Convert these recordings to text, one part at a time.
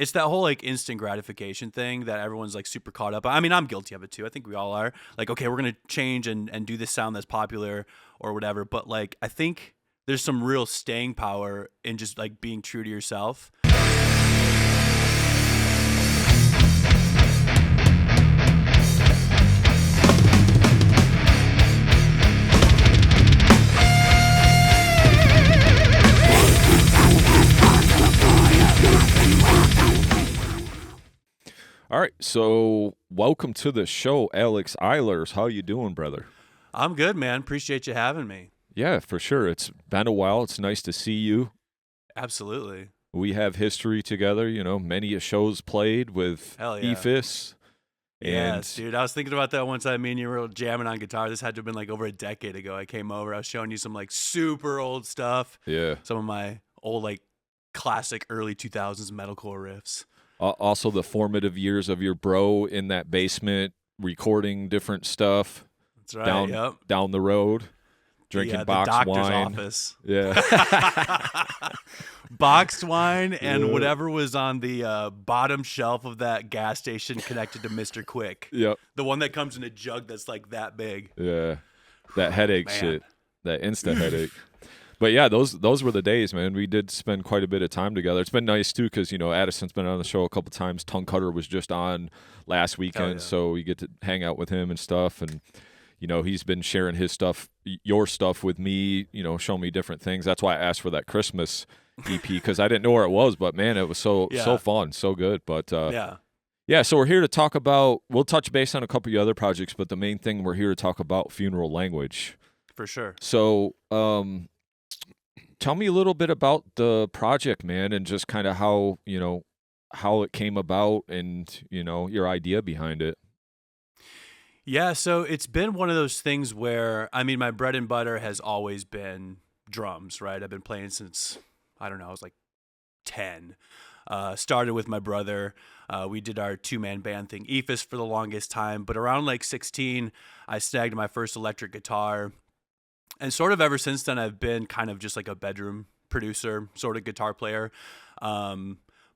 it's that whole like instant gratification thing that everyone's like super caught up. I mean, I'm guilty of it too. I think we all are. Like, okay, we're gonna change and do this sound that's popular or whatever. But like, I think there's some real staying power in just like being true to yourself. All right, so welcome to the show, Alex Eilers. How you doing, brother? I'm good, man. Appreciate you having me. Yeah, for sure. It's been a while. It's nice to see you. Absolutely. We have history together, many shows played with Hell yeah. Ephus. Yes, dude. I was thinking about that one time. Me and you were jamming on guitar. This had to have been like over a decade ago. I came over. I was showing you some like super old stuff. Yeah. Some of my old like classic early 2000s metalcore riffs. Also the formative years of your bro in that basement recording different stuff. That's right. Down the road, drinking the boxed doctor's wine. Office. Yeah. Boxed wine and whatever was on the bottom shelf of that gas station connected to Mr. Quick. Yep. The one that comes in a jug that's like that big. Yeah. That headache shit. That insta headache. But yeah, those were the days, man. We did spend quite a bit of time together. It's been nice too, because Addison's been on the show a couple times. Tongue Cutter was just on last weekend, so we get to hang out with him and stuff. And he's been sharing his stuff, your stuff with me. Showing me different things. That's why I asked for that Christmas EP, because I didn't know where it was. But man, it was so fun, so good. But yeah. So we're here to talk about. We'll touch base on a couple of other projects, but the main thing we're here to talk about Funeral Language. For sure. So. Tell me a little bit about the project, man, and just kind of how it came about and, your idea behind it. Yeah, so it's been one of those things where, I mean, my bread and butter has always been drums, right? I've been playing since, I don't know, I was like 10. Started with my brother. We did our two-man band thing, Ephus, for the longest time. But around like 16, I snagged my first electric guitar. And sort of ever since then, I've been kind of just like a bedroom producer, sort of guitar player.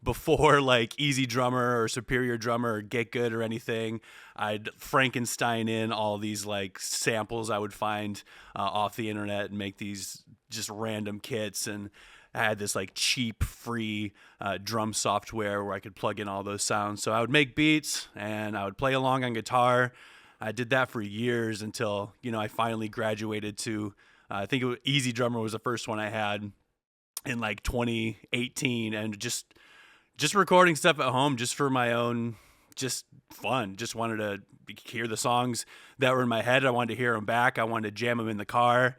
Before like Easy Drummer or Superior Drummer or Get Good or anything, I'd Frankenstein in all these like samples I would find off the internet and make these just random kits. And I had this like cheap, free drum software where I could plug in all those sounds. So I would make beats and I would play along on guitar. I did that for years until, I finally graduated to, I think it was Easy Drummer was the first one I had in like 2018, and just recording stuff at home just for my own, just fun. Just wanted to hear the songs that were in my head. I wanted to hear them back. I wanted to jam them in the car.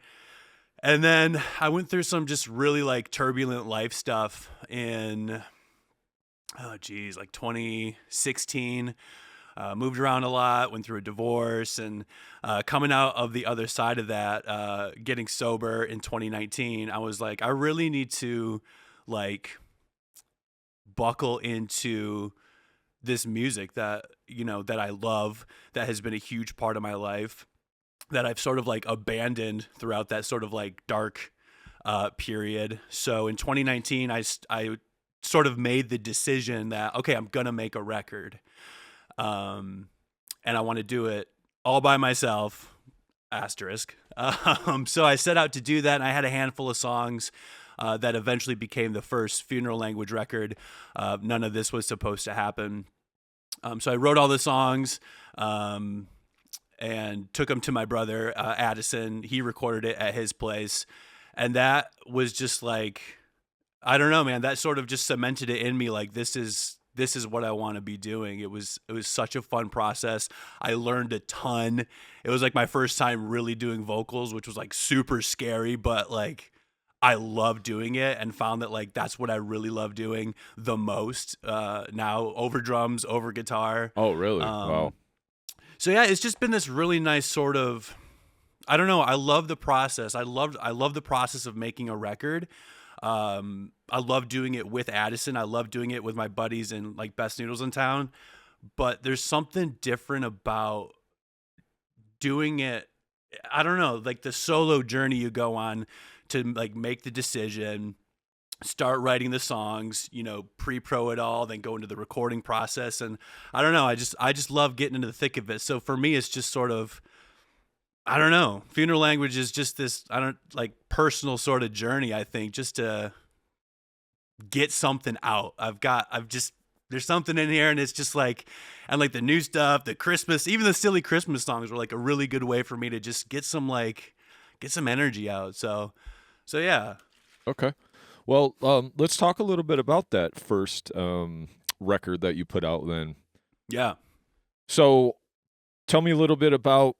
And then I went through some just really like turbulent life stuff in, like 2016. Moved around a lot, went through a divorce, and coming out of the other side of that, getting sober in 2019, I was like, I really need to like buckle into this music that, that I love, that has been a huge part of my life, that I've sort of like abandoned throughout that sort of like dark period. So in 2019, I sort of made the decision that, okay, I'm going to make a record. And I want to do it all by myself, asterisk. So I set out to do that, and I had a handful of songs that eventually became the first Funeral Language record. None of this was supposed to happen. So I wrote all the songs and took them to my brother, Addison. He recorded it at his place. And that was just like, I don't know, man, that sort of just cemented it in me. Like, this is what I want to be doing. It was such a fun process. I learned a ton. It was like my first time really doing vocals, which was like super scary, but like I love doing it and found that like that's what I really love doing the most now, over drums, over guitar. Oh, really? Wow. So yeah, it's just been this really nice sort of, I don't know, I love the process. I love the process of making a record. I love doing it with Addison. I love doing it with my buddies and like Best Noodles in Town, but there's something different about doing it. I don't know, like the solo journey you go on to like make the decision, start writing the songs, pre-pro it all, then go into the recording process. And I don't know, I just love getting into the thick of it. So for me, it's just sort of, I don't know, Funeral Language is just this, personal sort of journey, I think, just to get something out. There's something in here, and it's just and the new stuff, the Christmas, even the silly Christmas songs were like a really good way for me to just get some energy out. So yeah. Okay. Well, let's talk a little bit about that first record that you put out then. Yeah. So tell me a little bit about,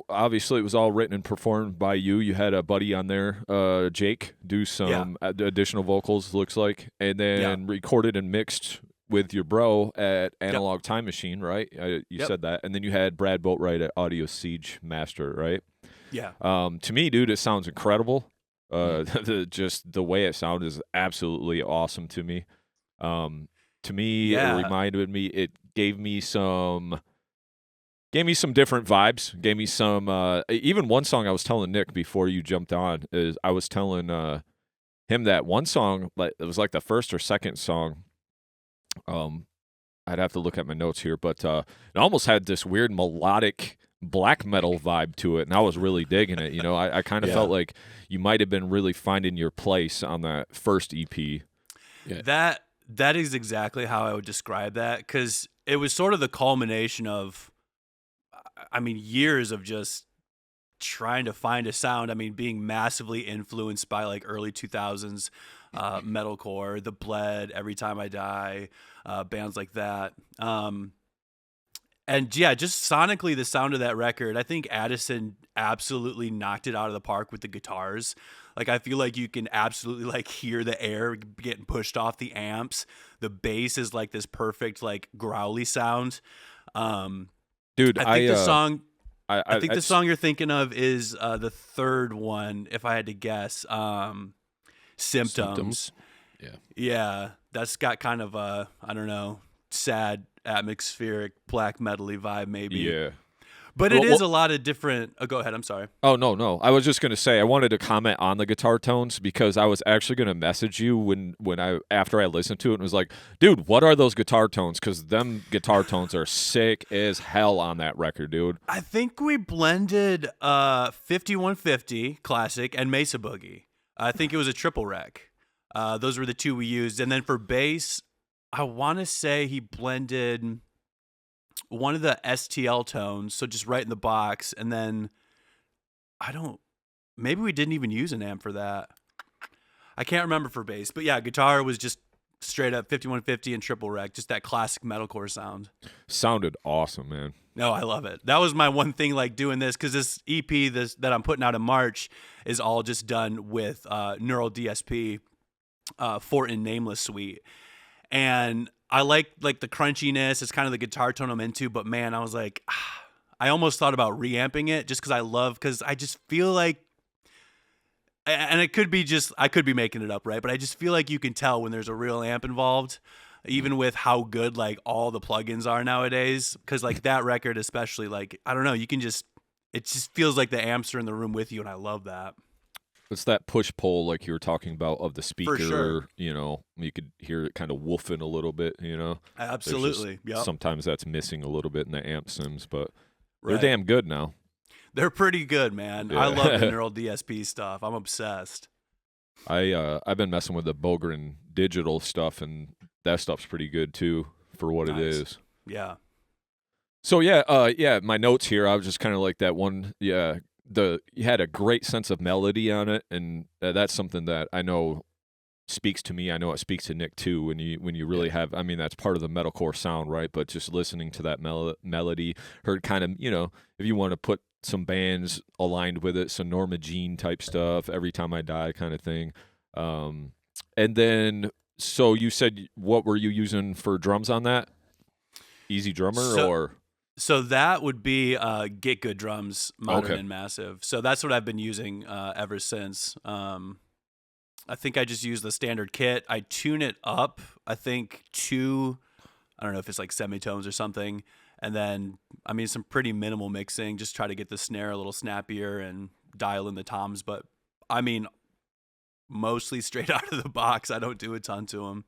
obviously it was all written and performed by you. You had a buddy on there, Jake, do some additional vocals, looks like, and then recorded and mixed with your bro at Analog Time Machine, right? You said that. And then you had Brad Boatwright at Audio Siege Master, right? Yeah. To me, dude, it sounds incredible. Just the way it sounded is absolutely awesome to me. To me, it reminded me, it gave me some different vibes, gave me some, even one song I was telling Nick before you jumped on, is I was telling him that one song, it was like the first or second song, I'd have to look at my notes here, but it almost had this weird melodic black metal vibe to it, and I was really digging it. I kind of felt like you might have been really finding your place on that first EP. Yeah. That is exactly how I would describe that, because it was sort of the culmination of, years of just trying to find a sound. Being massively influenced by early 2000s metalcore, the Bled, Every Time I Die, bands like that. And yeah, just sonically, the sound of that record, I think Addison absolutely knocked it out of the park with the guitars. I feel like you can absolutely hear the air getting pushed off the amps. The bass is this perfect growly sound. Dude, I think the song. I think the song you're thinking of is the third one, if I had to guess. Symptoms. Yeah, that's got kind of a, I don't know, sad, atmospheric, black metal-y vibe, maybe. Yeah. But it is a lot of different. Oh, go ahead. I'm sorry. Oh, no. I was just going to say, I wanted to comment on the guitar tones because I was actually going to message you after I listened to it and was like, dude, what are those guitar tones? Because them guitar tones are sick as hell on that record, dude. I think we blended 5150 Classic and Mesa Boogie. I think it was a triple rec. Those were the two we used. And then for bass, I want to say he blended one of the STL tones, so just right in the box, and then maybe we didn't even use an amp for that. I can't remember for bass, but yeah, guitar was just straight up 5150 and triple rec, just that classic metalcore sound. Sounded awesome, man. No, I love it. That was my one thing doing this, because this EP that I'm putting out in March is all just done with Neural DSP, Fortin Nameless Suite. And I like the crunchiness. It's kind of the guitar tone I'm into, but man, I was I almost thought about reamping it just because I just feel like, and it could be I could be making it up, right? But I just feel like you can tell when there's a real amp involved, even with how good all the plugins are nowadays. Because that record especially, I don't know, it just feels like the amps are in the room with you, and I love that. It's that push-pull like you were talking about of the speaker. For sure. You could hear it kind of woofing a little bit, Absolutely. Yep. Sometimes that's missing a little bit in the amp sims, but they're damn good now. They're pretty good, man. Yeah. I love the Neural DSP stuff. I'm obsessed. I've been messing with the Bogren digital stuff, and that stuff's pretty good too for what it is. Yeah. So my notes here, I was just kind of like that one, you had a great sense of melody on it, and that's something that I know speaks to me. I know it speaks to Nick too. When you really have, that's part of the metalcore sound, right? But just listening to that melody, heard kind of, if you want to put some bands aligned with it, some Norma Jean type stuff, Every Time I Die kind of thing. And then, so you said, what were you using for drums on that? Easy Drummer or? So that would be Get Good Drums, Modern and Massive. So that's what I've been using ever since. I think I just use the standard kit. I tune it up, I think, to, I don't know if it's semitones or something. And then, some pretty minimal mixing. Just try to get the snare a little snappier and dial in the toms. But, mostly straight out of the box. I don't do a ton to them.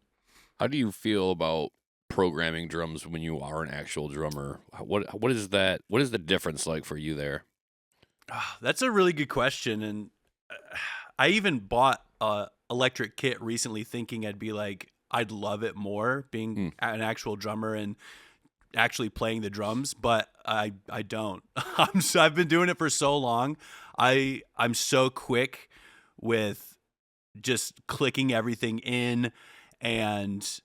How do you feel about programming drums when you are an actual drummer? What is that? What is the difference like for you there? That's a really good question, and I even bought a electric kit recently, thinking I'd love it more being an actual drummer and actually playing the drums, but I don't. I've been doing it for so long. I'm so quick with just clicking everything in, and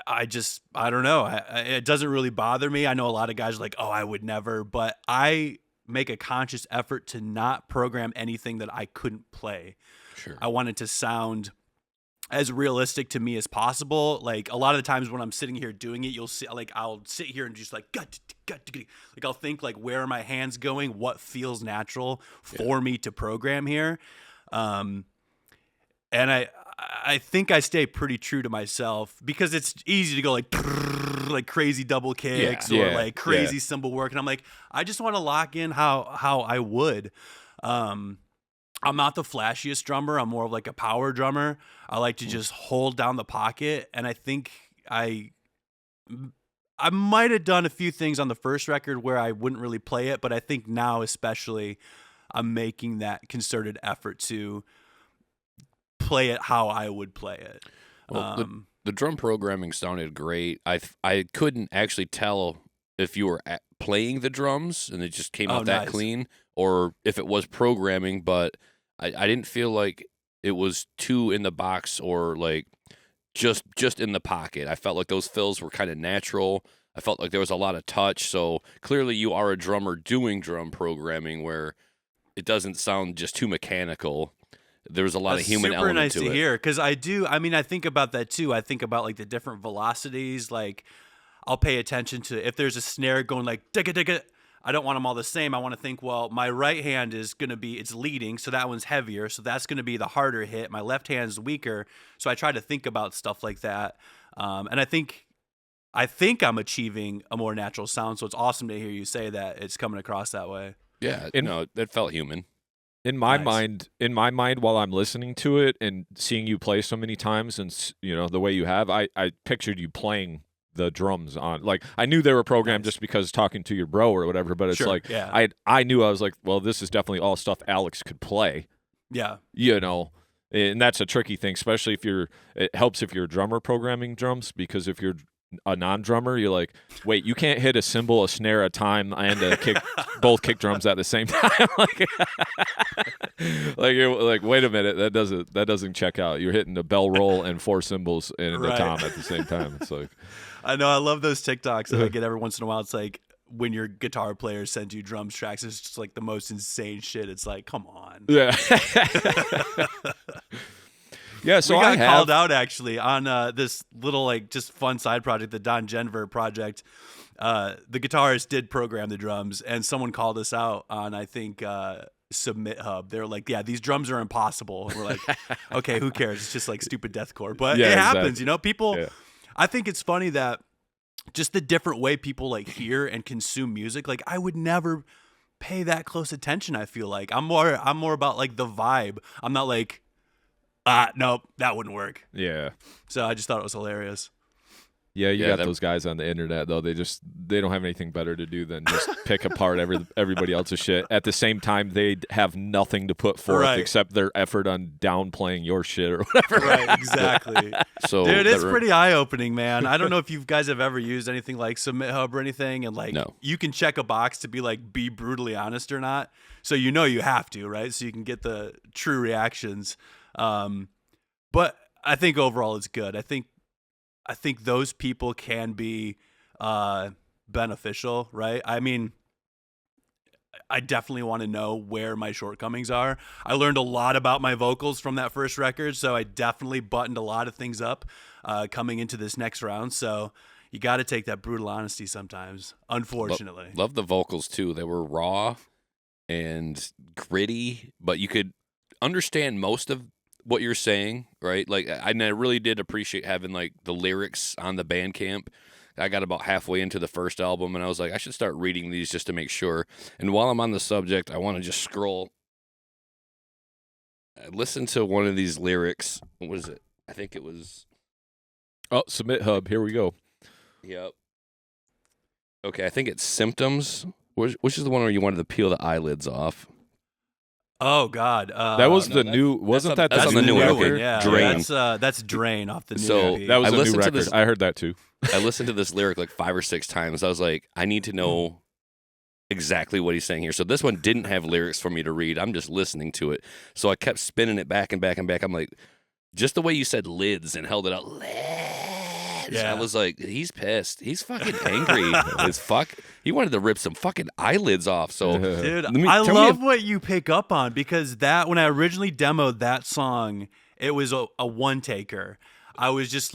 I don't know. It doesn't really bother me. I know a lot of guys are like, oh, I would never, but I make a conscious effort to not program anything that I couldn't play. Sure. I want it to sound as realistic to me as possible. Like a lot of the times when I'm sitting here doing it, you'll see, like, I'll sit here and just like, I'll think like, where are my hands going? What feels natural for me to program here? And I think I stay pretty true to myself, because it's easy to go like crazy double kicks or like crazy cymbal work. And I'm like, I just want to lock in how I would. I'm not the flashiest drummer. I'm more of like a power drummer. I like to just hold down the pocket. And I think I might have done a few things on the first record where I wouldn't really play it, but I think now especially I'm making that concerted effort to play it how I would play it. Well, the drum programming sounded great. I couldn't actually tell if you were playing the drums and it just came out that clean, or if it was programming, but I didn't feel like it was too in the box or like just in the pocket. I felt like those fills were kind of natural. I felt like there was a lot of touch. So clearly you are a drummer doing drum programming where it doesn't sound just too mechanical. There was a lot of human element to it. Super nice to hear, because I think about that too. I think about like the different velocities. Like I'll pay attention to if there's a snare going like digga digga. I don't want them all the same. I want to think, well, my right hand is going to be, it's leading, so that one's heavier, so that's going to be the harder hit. My left hand's weaker, so I try to think about stuff like that. And I think I'm achieving a more natural sound, so it's awesome to hear you say that it's coming across that way. Yeah, it felt human. In my mind, while I'm listening to it and seeing you play so many times, and the way you have, I pictured you playing the drums on, like, I knew they were programmed just because talking to your bro or whatever, but it's I knew, I was like, well, this is definitely all stuff Alex could play. Yeah. And that's a tricky thing, especially it helps if you're a drummer programming drums, because if you're a non-drummer, you're like, wait, you can't hit a cymbal, a snare, a time, and a kick, both kick drums at the same time. You're like, wait a minute, that doesn't check out. You're hitting a bell roll and 4 cymbals and a tom at the same time. It's like, I know, I love those TikToks that I get every once in a while. It's like when your guitar player sends you drums tracks, it's just like the most insane shit. It's like, come on. Yeah. Yeah, so we got called out actually on this little like just fun side project, the Don Genver project. The guitarist did program the drums, and someone called us out on, I think, Submit Hub. They're like, yeah, these drums are impossible. And we're like, okay, who cares? It's just like stupid deathcore. But it happens, people. Yeah. I think it's funny that just the different way people like hear and consume music. Like I would never pay that close attention. I feel like I'm more about like the vibe. I'm not like, nope, that wouldn't work. Yeah. So I just thought it was hilarious. Yeah, you got those guys on the internet though. They don't have anything better to do than just pick apart everybody else's shit. At the same time, they have nothing to put forth except their effort on downplaying your shit or whatever. Right, exactly. So, dude, it's pretty eye-opening, man. I don't know if you guys have ever used anything like Submit Hub or anything, and like you can check a box to be like, be brutally honest or not. So you have to, right? So you can get the true reactions. But I think overall it's good. I think those people can be beneficial, right? I mean, I definitely want to know where my shortcomings are. I learned a lot about my vocals from that first record, so I definitely buttoned a lot of things up coming into this next round. So you got to take that brutal honesty sometimes, unfortunately. Love the vocals, too. They were raw and gritty, but you could understand most of what you're saying, right? Like, I really did appreciate having like the lyrics on the Bandcamp. I got about halfway into the first album and I was like, I should start reading these just to make sure. And while I'm on the subject, I want to just scroll. I listened to one of these lyrics. What was it? I think it was. Oh, Submit Hub. Here we go. Yep. Okay, I think it's Symptoms, which is the one where you wanted to peel the eyelids off. Oh God, that was the new. Wasn't that that's the on the new record? one? Yeah, Drain. That's Drain off the new So, EP. That was I a new listened to record. this- I heard that too. I listened to this lyric like 5 or 6 times. I was like, I need to know exactly what he's saying here. So this one didn't have lyrics for me to read. I'm just listening to it. So I kept spinning it back and back and back. I'm like, just the way you said lids and held it out. Lids. Yeah. I was like, he's pissed. He's fucking angry as fuck. He wanted to rip some fucking eyelids off. So Dude, let me- I tell me love if- what you pick up on, because that when I originally demoed that song, it was a one taker. I was just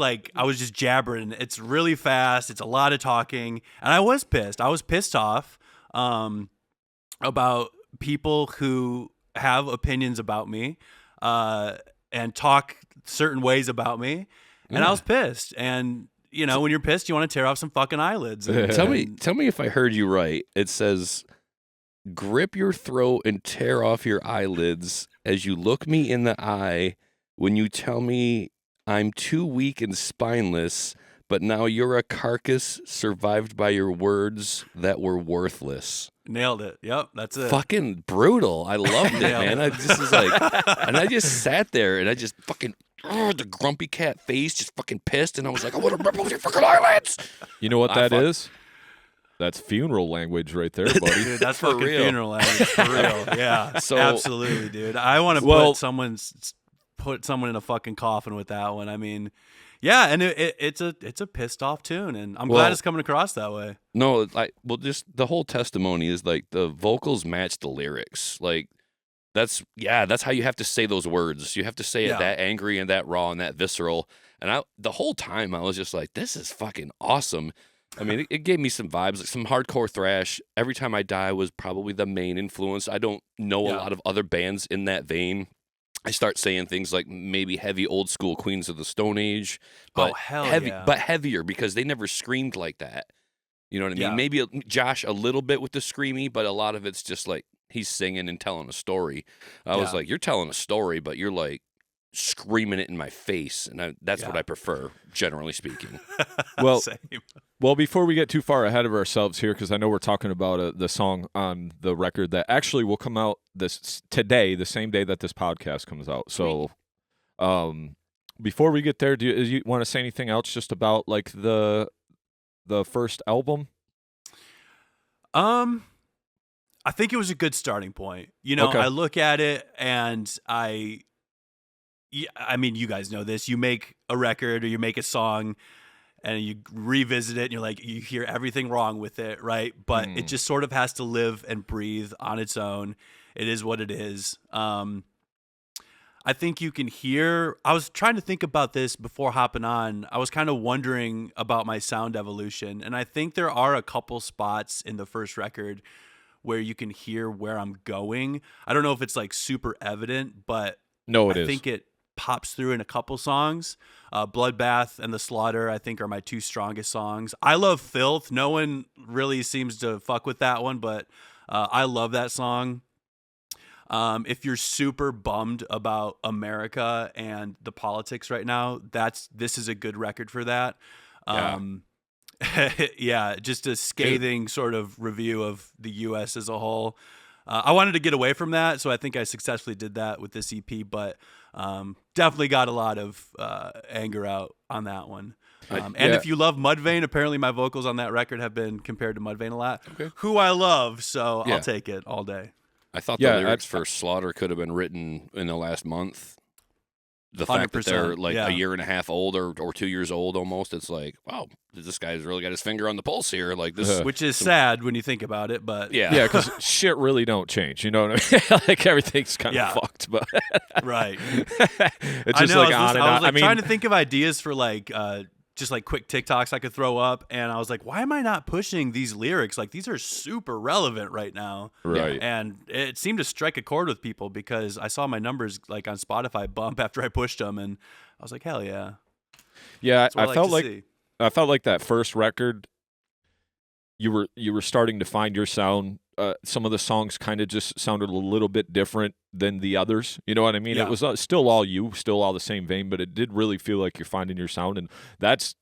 jabbering. It's really fast. It's a lot of talking, and I was pissed. I was pissed off about people who have opinions about me and talk certain ways about me, and I was pissed. And you know, when you're pissed, you want to tear off some fucking eyelids. And, Tell me if I heard you right. It says, grip your throat and tear off your eyelids as you look me in the eye when you tell me I'm too weak and spineless, but now you're a carcass survived by your words that were worthless. Nailed it. Yep, that's it. Fucking brutal. I loved it, man. I just was like, and I just sat there and I just fucking, the grumpy cat face, just fucking pissed, and I was like, I want to rip off your fucking eyelids. You know what that is? That's funeral language right there, buddy. Dude, that's For fucking real. funeral language, for real. Yeah, So- absolutely, dude. I want to put someone in a fucking coffin with that one. I mean, yeah, and it's a pissed off tune, and I'm glad it's coming across that way. No, just the whole testimony is like the vocals match the lyrics. Like that's how you have to say those words. You have to say it that angry and that raw and that visceral. And the whole time I was just like, this is fucking awesome. I mean, it gave me some vibes, like some hardcore thrash. Every Time I Die was probably the main influence. I don't know a lot of other bands in that vein. I start saying things like maybe heavy old school Queens of the Stone Age, but but heavier, because they never screamed like that. You know what I mean? Yeah. Maybe Josh a little bit with the screamy, but a lot of it's just like he's singing and telling a story. I was like, you're telling a story, but you're like screaming it in my face, and that's what I prefer, generally speaking. Well, Same. well, before we get too far ahead of ourselves here, because I know we're talking about the song on the record that actually will come out today, the same day that this podcast comes out. So, before we get there, do you want to say anything else just about like the first album? I think it was a good starting point. You know, Okay. I look at it and I mean, you guys know this. You make a record or you make a song and you revisit it and you're like, you hear everything wrong with it, right? But it just sort of has to live and breathe on its own. It is what it is. I think you can hear, I was trying to think about this before hopping on. I was kind of wondering about my sound evolution. And I think there are a couple spots in the first record where you can hear where I'm going. I don't know if it's like super evident, but No, I think it pops through in a couple songs. Bloodbath and The Slaughter, I think, are my two strongest songs. I love Filth. No one really seems to fuck with that one, but I love that song. If you're super bummed about America and the politics right now, this is a good record for that. Yeah, just a scathing sort of review of the U.S. as a whole. I wanted to get away from that, so I think I successfully did that with this EP, but definitely got a lot of anger out on that one. And if you love Mudvayne, apparently my vocals on that record have been compared to Mudvayne a lot, who I love, so I'll take it all day. I thought the lyrics for Slaughter could have been written in the last month. The fact that they're like a year and a half old or 2 years old almost, it's like, wow, this guy's really got his finger on the pulse here. Like this, which is sad when you think about it, but yeah, because shit really don't change. You know what I mean? Like everything's kind of fucked, but right. It's just like on and on. I was like trying to think of ideas for like just like quick TikToks I could throw up, and I was like, why am I not pushing these lyrics? Like these are super relevant right now. Right. And it seemed to strike a chord with people because I saw my numbers like on Spotify bump after I pushed them, and I was like, hell yeah. Yeah, I felt like I felt like that first record you were starting to find your sound some of the songs kind of just sounded a little bit different than the others. You know what I mean? Yeah. It was still all you, still all the same vein, but it did really feel like you're finding your sound, and that's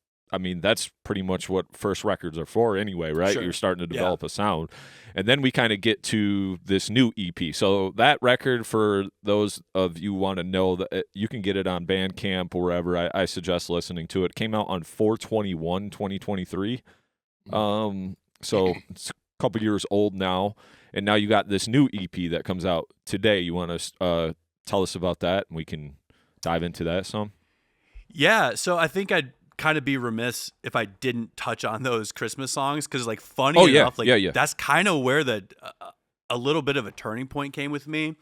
pretty much what first records are for anyway, right? Sure. You're starting to develop a sound. And then we kind of get to this new EP. So that record, for those of you who want to know, that you can get it on Bandcamp or wherever. I suggest listening to it. Came out on 4/21/2023. So it's a couple years old now. And now you got this new EP that comes out today. You want to tell us about that, and we can dive into that some? Yeah, so I think I'd kind of be remiss if I didn't touch on those Christmas songs, because like funny enough, like that's kind of where a little bit of a turning point came with me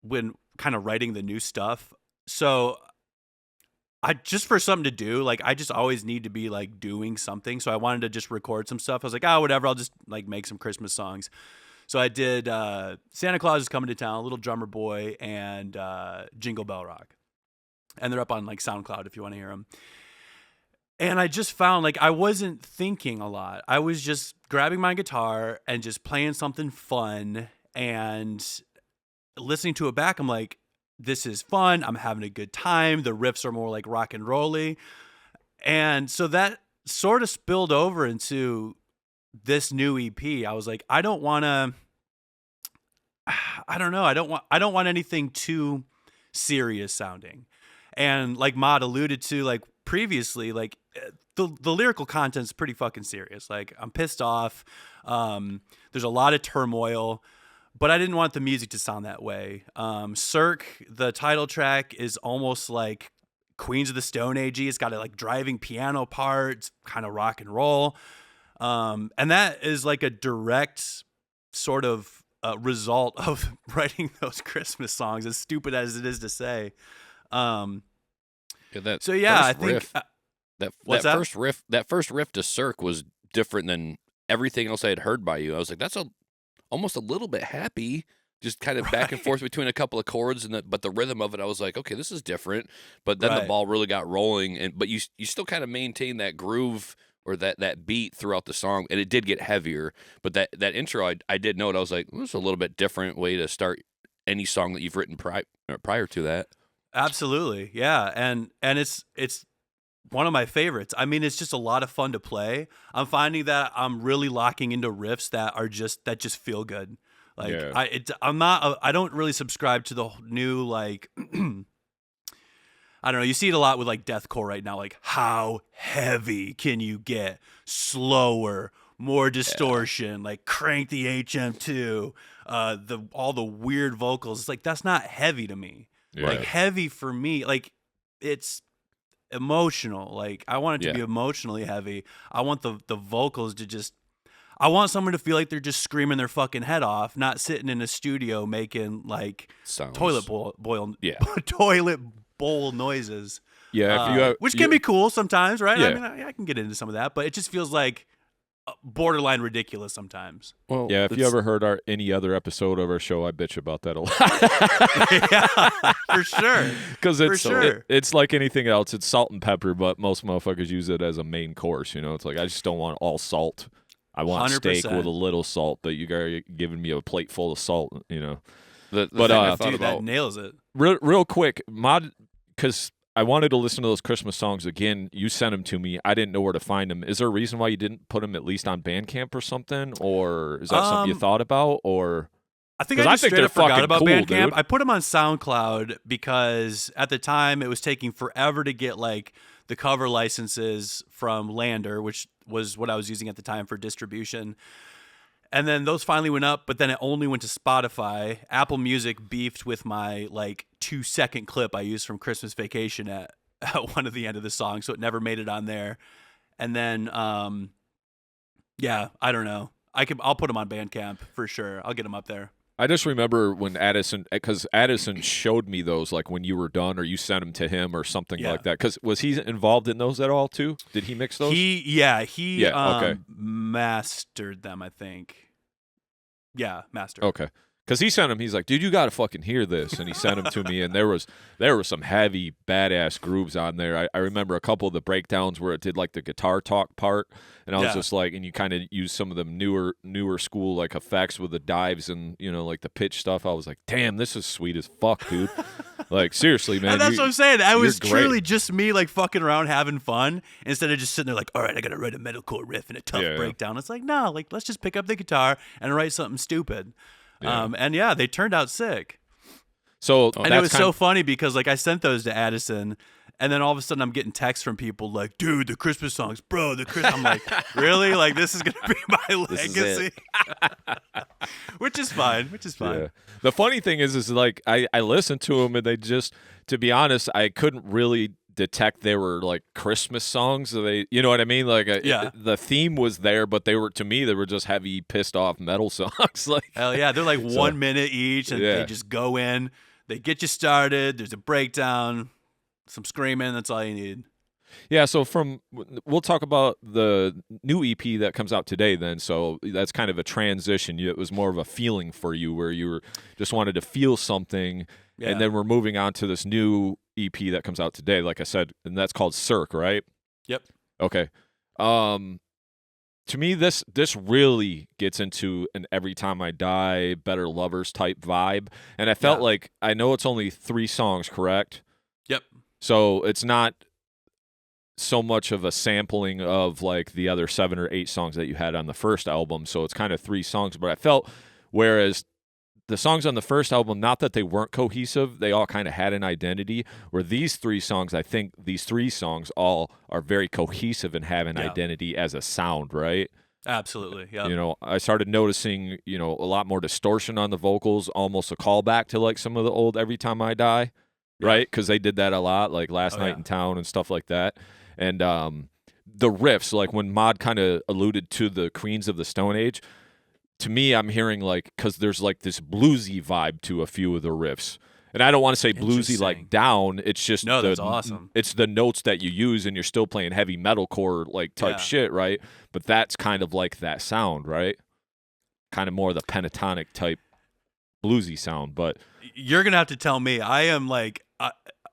when kind of writing the new stuff. So I just, for something to do, like I just always need to be like doing something. So I wanted to just record some stuff. I was like, whatever, I'll just like make some Christmas songs. So I did Santa Claus is Coming to Town, Little Drummer Boy, and Jingle Bell Rock. And they're up on like SoundCloud if you want to hear them. And I just found like I wasn't thinking a lot. I was just grabbing my guitar and just playing something fun and listening to it back. I'm like, this is fun. I'm having a good time. The riffs are more like rock and rolly. And so that sort of spilled over into this new EP. I was like, I don't want anything too serious sounding. And like Mod alluded to, like previously, like the lyrical content's pretty fucking serious. Like I'm pissed off. There's a lot of turmoil, but I didn't want the music to sound that way. Cirque, the title track, is almost like Queens of the Stone Age. It's got a like driving piano part. It's kind of rock and roll. And that is like a direct sort of result of writing those Christmas songs, as stupid as it is to say. I think that first riff to Cirque was different than everything else I had heard by you. I was like, that's almost a little bit happy, just kind of back and forth between a couple of chords, but the rhythm of it, I was like, okay, this is different. But then the ball really got rolling, but you still kind of maintain that groove or that beat throughout the song, and it did get heavier. But that intro, I did note, I was like, this is a little bit different way to start any song that you've written prior to that. Absolutely. Yeah. And it's one of my favorites. I mean, it's just a lot of fun to play. I'm finding that I'm really locking into riffs that just feel good. Like I don't really subscribe to the new, like, I don't know. You see it a lot with like deathcore right now. Like, how heavy can you get? Slower, more distortion, like crank the HM2, all the weird vocals. It's like, that's not heavy to me. Yeah. Like heavy for me, like it's emotional. Like I want it to be emotionally heavy. I want the vocals to I want someone to feel like they're just screaming their fucking head off, not sitting in a studio making like toilet bowl noises. Yeah, which can be cool sometimes, right? Yeah. I mean, I can get into some of that, but it just feels like borderline ridiculous sometimes. Well, yeah, if you ever heard any other episode of our show, I bitch about that a lot. Yeah, for sure. Because it's like anything else. It's salt and pepper, but most motherfuckers use it as a main course. You know, it's like, I just don't want all salt. I want 100%. Steak with a little salt, but you guys are giving me a plate full of salt, you know. That nails it. Real quick, Mod, because I wanted to listen to those Christmas songs again. You sent them to me. I didn't know where to find them. Is there a reason why you didn't put them at least on Bandcamp or something? Or is that something you thought about? Or I think I straight up forgot about cool, Bandcamp. Dude. I put them on SoundCloud because at the time it was taking forever to get like the cover licenses from Lander, which was what I was using at the time for distribution. And then those finally went up, but then it only went to Spotify. Apple Music beefed with my like 2-second clip I used from Christmas Vacation at one of the end of the song, so it never made it on there. And then, I don't know. I'll put them on Bandcamp for sure. I'll get them up there. I just remember when Addison showed me those, like when you were done, or you sent them to him or something like that. Because was he involved in those at all too? Did he mix those? He mastered them, I think. Yeah, mastered. Okay. Because he sent him, he's like, dude, you got to fucking hear this. And he sent him to me, and there were some heavy, badass grooves on there. I remember a couple of the breakdowns where it did like the guitar talk part, and I was just like, and you kind of use some of the newer school like effects with the dives and, you know, like the pitch stuff. I was like, damn, this is sweet as fuck, dude. Like, seriously, man. And that's what I'm saying. I was truly just me, like, fucking around having fun instead of just sitting there like, all right, I got to write a metalcore riff and a tough breakdown. It's like, no, like, let's just pick up the guitar and write something stupid. And they turned out sick. So, and it was so funny because like I sent those to Addison, and then all of a sudden I'm getting texts from people like, dude, the Christmas songs, bro, I'm like, really? Like, this is gonna be my legacy. Which is fine. Yeah. The funny thing is like I listened to them, and they just, to be honest, I couldn't really detect they were like Christmas songs. They, you know what I mean? Like, the theme was there, but they were just heavy, pissed off metal songs. Like, hell yeah, they're like 1 minute each, and they just go in, they get you started. There's a breakdown, some screaming. That's all you need. Yeah. So we'll talk about the new EP that comes out today. Then, so that's kind of a transition. It was more of a feeling for you, where you were just wanted to feel something. Yeah. And then we're moving on to this new EP that comes out today, like I said, and that's called Cirque, right? Yep. Okay. To me, this really gets into an Every Time I Die, Better Lovers type vibe. And I felt like, I know it's only 3 songs, correct? Yep. So it's not so much of a sampling of like the other 7 or 8 songs that you had on the first album. So it's kind of 3 songs, but I felt, whereas the songs on the first album, not that they weren't cohesive, they all kind of had an identity, where these 3 songs, I think these 3 songs all are very cohesive and have an identity as a sound, right? Absolutely, yeah. You know, I started noticing, you know, a lot more distortion on the vocals, almost a callback to like some of the old Every Time I Die, right? Because they did that a lot, like Last Night in Town and stuff like that. And the riffs, like when Mod kind of alluded to the Queens of the Stone Age, to me, I'm hearing like, because there's like this bluesy vibe to a few of the riffs. And I don't want to say bluesy like down. It's just that's awesome. It's the notes that you use, and you're still playing heavy metalcore like type shit, right? But that's kind of like that sound, right? Kind of more the pentatonic type bluesy sound. But you're gonna have to tell me. I am like,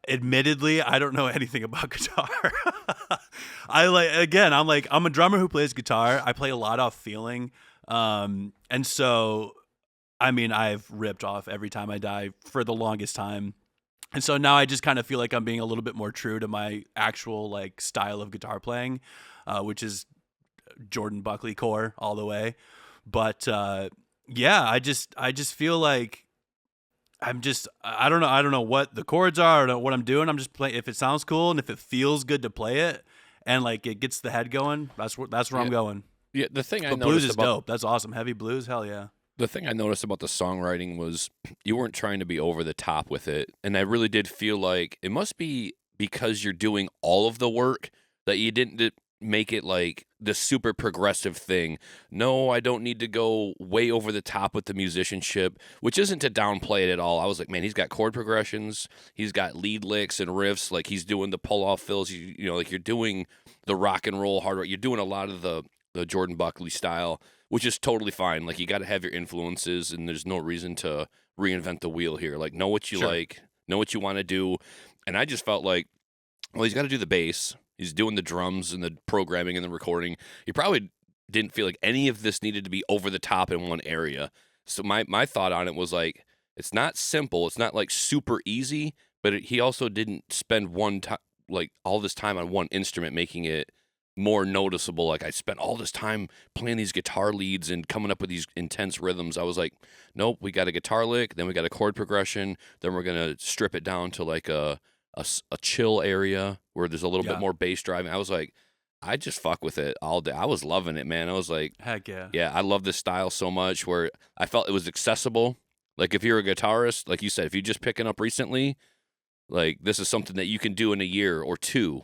admittedly, I don't know anything about guitar. I'm a drummer who plays guitar. I play a lot off feeling. And so, I mean, I've ripped off Every Time I Die for the longest time. And so now I just kind of feel like I'm being a little bit more true to my actual like style of guitar playing, which is Jordan Buckley core all the way. But, I just feel like I don't know what the chords are or what I'm doing. I'm just playing. If it sounds cool and if it feels good to play it and like it gets the head going, that's where I'm going. Yeah, the thing I noticed blues is dope. That's awesome. Heavy blues, hell yeah. The thing I noticed about the songwriting was you weren't trying to be over the top with it, and I really did feel like it must be because you're doing all of the work that you didn't make it like the super progressive thing. No, I don't need to go way over the top with the musicianship, which isn't to downplay it at all. I was like, man, he's got chord progressions, he's got lead licks and riffs, like he's doing the pull-off fills, you know, like you're doing the rock and roll hard rock, you're doing a lot of the Jordan Buckley style, which is totally fine. Like, you got to have your influences, and there's no reason to reinvent the wheel here. Like, know what you like, know what you want to do. And I just felt like, well, he's got to do the bass. He's doing the drums and the programming and the recording. He probably didn't feel like any of this needed to be over the top in one area. So my thought on it was like, it's not simple. It's not like super easy, but he also didn't spend all this time on one instrument, making it more noticeable. Like, I spent all this time playing these guitar leads and coming up with these intense rhythms. I was like, nope, we got a guitar lick, then we got a chord progression, then we're going to strip it down to like a chill area where there's a little bit more bass driving. I was like, I just fuck with it all day. I was loving it, man. I was like, heck yeah. Yeah, I love this style so much, where I felt it was accessible. Like, if you're a guitarist, like you said, if you're just picking up recently, like, this is something that you can do in a year or two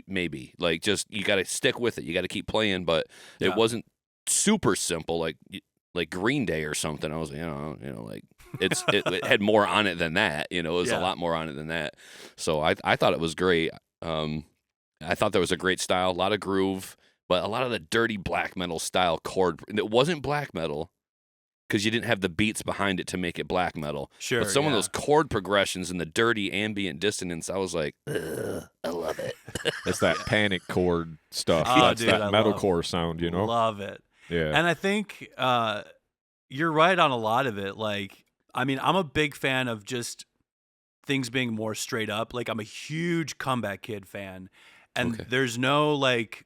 maybe. Like, just, you got to stick with it. You got to keep playing, but it wasn't super simple like Green Day or something. I was, you know, like, it had more on it than that. You know, it was a lot more on it than that. So I thought it was great. I thought there was a great style, a lot of groove, but a lot of the dirty black metal style chord. And it wasn't black metal. because you didn't have the beats behind it to make it black metal. Sure. But some of those chord progressions and the dirty ambient dissonance, I was like, I love it. It's that panic chord stuff. Oh, That's dude, that metalcore sound, you know? Love it. Yeah. And I think you're right on a lot of it. Like, I mean, I'm a big fan of just things being more straight up. Like, I'm a huge Comeback Kid fan. And there's no, like,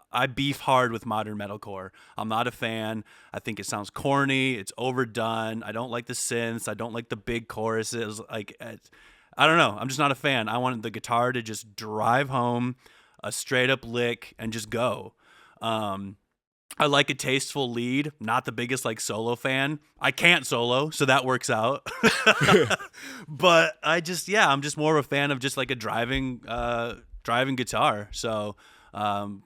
I beef hard with modern metalcore. I'm not a fan. I think it sounds corny. It's overdone. I don't like the synths. I don't like the big choruses. Like, I don't know. I'm just not a fan. I wanted the guitar to just drive home a straight up lick and just go. I like a tasteful lead. Not the biggest like solo fan. I can't solo, so that works out. But I'm just more of a fan of just like a driving guitar. So I'm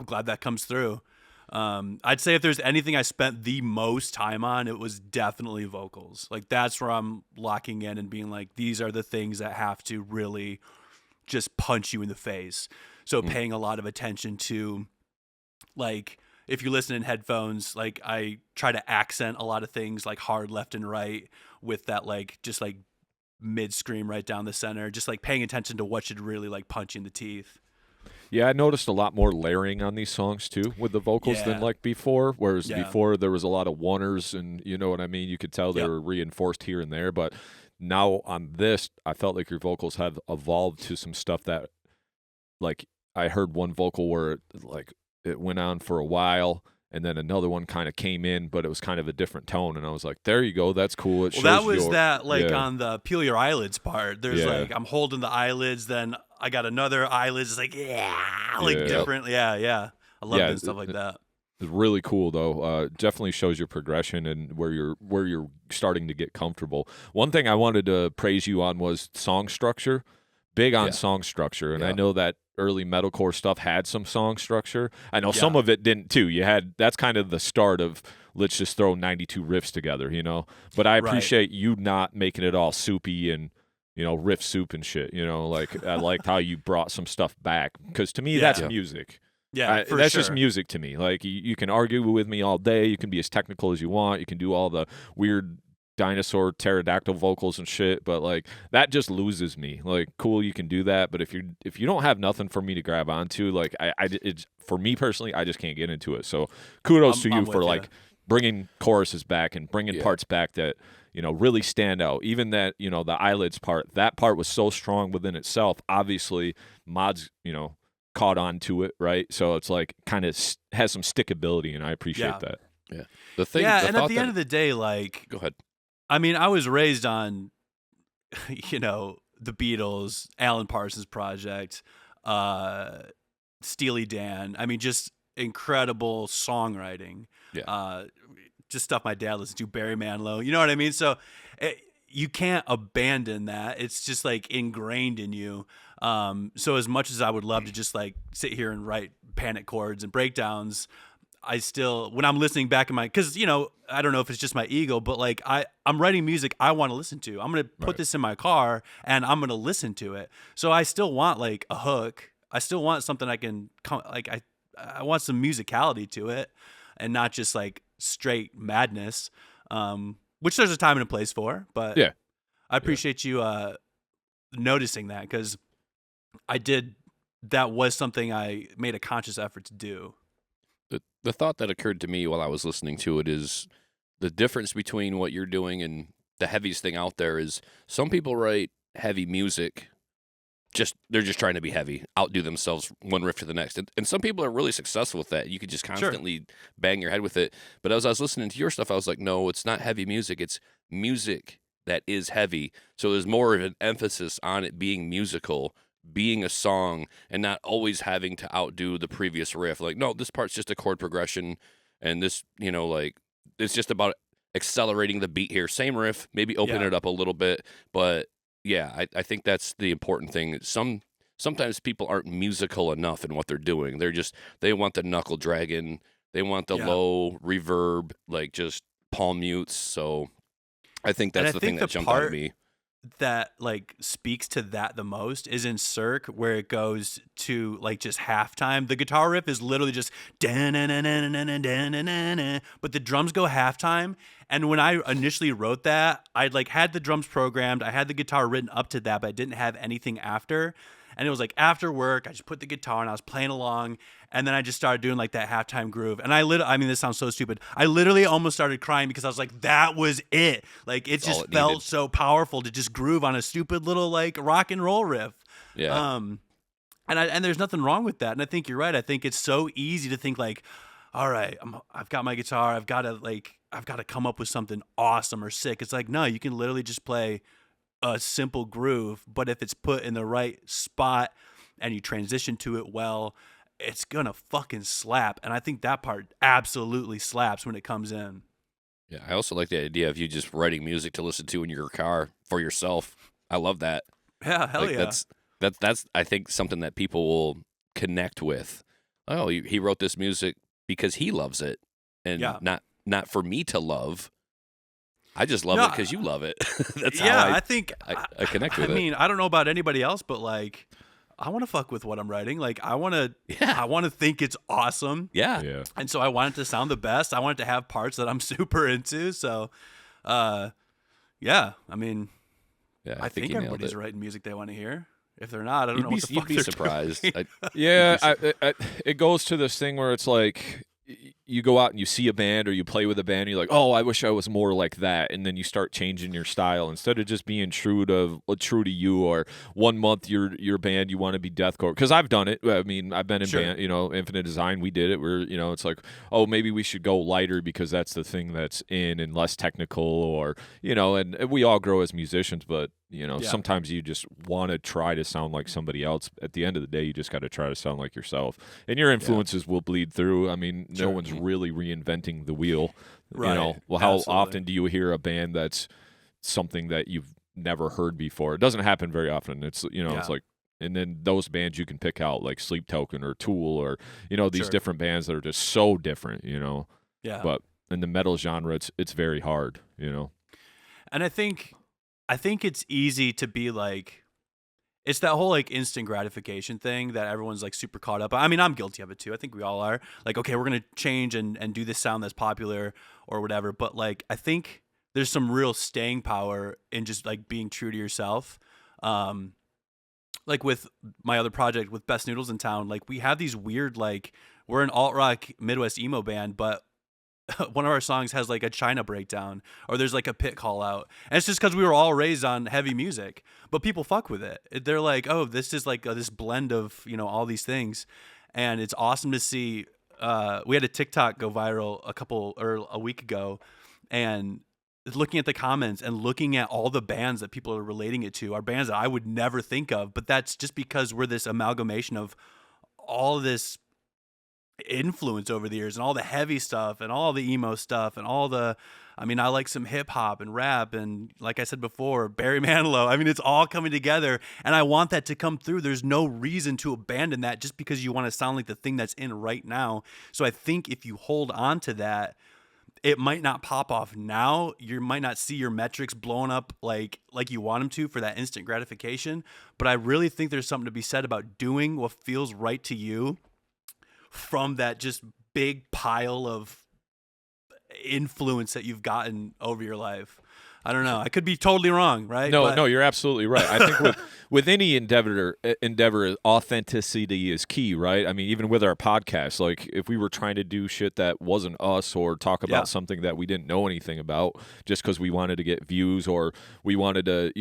glad that comes through. I'd say if there's anything I spent the most time on, it was definitely vocals. Like, that's where I'm locking in and being like, these are the things that have to really just punch you in the face. So paying a lot of attention to, like, if you listen in headphones, like, I try to accent a lot of things like hard left and right with that, like, just like mid scream right down the center, just like paying attention to what should really like punch you in the teeth. Yeah, I noticed a lot more layering on these songs too with the vocals than like before. Whereas before there was a lot of oneers, and you know what I mean. You could tell they were reinforced here and there. But now on this, I felt like your vocals have evolved to some stuff that, like, I heard one vocal where it went on for a while, and then another one kind of came in, but it was kind of a different tone, and I was like, there you go, that's cool. It shows that was on the peel your eyelids part. There's like, I'm holding the eyelids, then I got another eyelids. It's like, different. Yeah. I love doing stuff like that. It's really cool though. Definitely shows your progression and where you're starting to get comfortable. One thing I wanted to praise you on was song structure. Big on song structure, and I know that early metalcore stuff had some song structure. I know some of it didn't too. That's kind of the start of let's just throw 92 riffs together, you know. But I appreciate you not making it all soupy and, you know, riff soup and shit, you know. Like, I liked how you brought some stuff back, because to me that's music. Yeah, that's just music to me. Like, you can argue with me all day, you can be as technical as you want, you can do all the weird dinosaur pterodactyl vocals and shit, but like, that just loses me. Like, cool, you can do that, but if you don't have nothing for me to grab onto, like, it's, for me personally, I just can't get into it. So kudos to you for like bringing choruses back and bringing parts back that, you know, really stand out. Even that, you know, the eyelids part, that part was so strong within itself. Obviously mods, you know, caught on to it, right? So it's like kind of has some stickability, and I appreciate that. Yeah. The thing, and at the end of the day, like, go ahead. I mean, I was raised on, you know, the Beatles, Alan Parsons Project, Steely Dan. I mean, just incredible songwriting. Yeah. Just stuff my dad listened to, Barry Manilow. You know what I mean? So you can't abandon that. It's just like ingrained in you. So as much as I would love to just like sit here and write panic chords and breakdowns, I still, when I'm listening back in my, because, you know, I don't know if it's just my ego, but like I'm writing music I want to listen to. I'm going to put this in my car and I'm going to listen to it. So I still want like a hook. I still want something I can, I want some musicality to it and not just like straight madness, which there's a time and a place for. But I appreciate you noticing that, because that was something I made a conscious effort to do. The thought that occurred to me while I was listening to it is the difference between what you're doing and the heaviest thing out there is some people write heavy music, they're just trying to be heavy, outdo themselves one riff to the next. And some people are really successful with that. You could just constantly bang your head with it. But as I was listening to your stuff, I was like, no, it's not heavy music. It's music that is heavy. So there's more of an emphasis on it being musical, being a song, and not always having to outdo the previous riff. Like, no, this part's just a chord progression, and this, you know, like, it's just about accelerating the beat here. Same riff, maybe open it up a little bit, but yeah, I think that's the important thing. Sometimes people aren't musical enough in what they're doing. They want the knuckle dragging, they want the low reverb, like just palm mutes. So I think that's the thing that jumped out at me. that like speaks to that the most is in Cirque, where it goes to like just halftime. The guitar riff is literally just da-na-na-na-na-na-na-na-na, but the drums go halftime. And when I initially wrote that, I'd like had the drums programmed, I had the guitar written up to that, but I didn't have anything after. And it was like after work, I just put the guitar and I was playing along, and then I just started doing like that halftime groove. And I mean, this sounds so stupid. I literally almost started crying because I was like, that was it. Like it just felt so powerful to just groove on a stupid little like rock and roll riff. Yeah. And there's nothing wrong with that. And I think you're right. I think it's so easy to think like, all right, I've got my guitar. I've got to come up with something awesome or sick. It's like, no, you can literally just play a simple groove, but if it's put in the right spot and you transition to it well, it's gonna fucking slap. And I think that part absolutely slaps when it comes in. Yeah, I also like the idea of you just writing music to listen to in your car for yourself. I love that. Yeah, hell like, yeah. That's I think something that people will connect with. Oh, he wrote this music because he loves it, and not for me to love. I just love it because you love it. That's how I think I connect with it. I mean, I don't know about anybody else, but like, I want to fuck with what I'm writing. Like, I want to think it's awesome. Yeah. And so I want it to sound the best. I want it to have parts that I'm super into. So, I mean, I think everybody's writing music they want to hear. If they're not, I don't know what the fuck they're surprised. It goes to this thing where it's like, you go out and you see a band or you play with a band and you're like, oh, I wish I was more like that. And then you start changing your style instead of just being true to you, or 1 month your band, you want to be deathcore. Because I've done it. I mean, I've been in band, Infinite Design, we did it where, it's like, oh, maybe we should go lighter because that's the thing that's in, and less technical, or, and we all grow as musicians, but sometimes you just want to try to sound like somebody else. At the end of the day, you just got to try to sound like yourself, and your influences will bleed through. I mean, no one's really reinventing the wheel. Right. How often do you hear a band that's something that you've never heard before? It doesn't happen very often. It's it's like, and then those bands you can pick out like Sleep Token or Tool, or these different bands that are just so different. Yeah. But in the metal genre, it's very hard. And I think it's easy to be like, it's that whole like instant gratification thing that everyone's like super caught up. I mean, I'm guilty of it too. I think we all are. Like, okay, we're going to change and do this sound that's popular or whatever. But like, I think there's some real staying power in just like being true to yourself. Like with my other project with Best Noodles in Town, like we have these weird, like we're an alt rock Midwest emo band, but one of our songs has like a China breakdown, or there's like a pit call out, and it's just because we were all raised on heavy music, but people fuck with it. They're like, oh, this is like this blend of all these things, and it's awesome to see. We had a TikTok go viral a week ago, and looking at the comments and looking at all the bands that people are relating it to are bands that I would never think of, but that's just because we're this amalgamation of all this influence over the years, and all the heavy stuff and all the emo stuff and I like some hip hop and rap, and like I said before, Barry Manilow. I mean, it's all coming together, and I want that to come through. There's no reason to abandon that just because you want to sound like the thing that's in right now. So I think if you hold on to that, it might not pop off now. You might not see your metrics blowing up like you want them to for that instant gratification, but I really think there's something to be said about doing what feels right to you from that just big pile of influence that you've gotten over your life. I don't know. I could be totally wrong, right? No, you're absolutely right. I think with any endeavor, authenticity is key, right? I mean, even with our podcast, like if we were trying to do shit that wasn't us, or talk about something that we didn't know anything about, just because we wanted to get views, or we wanted to,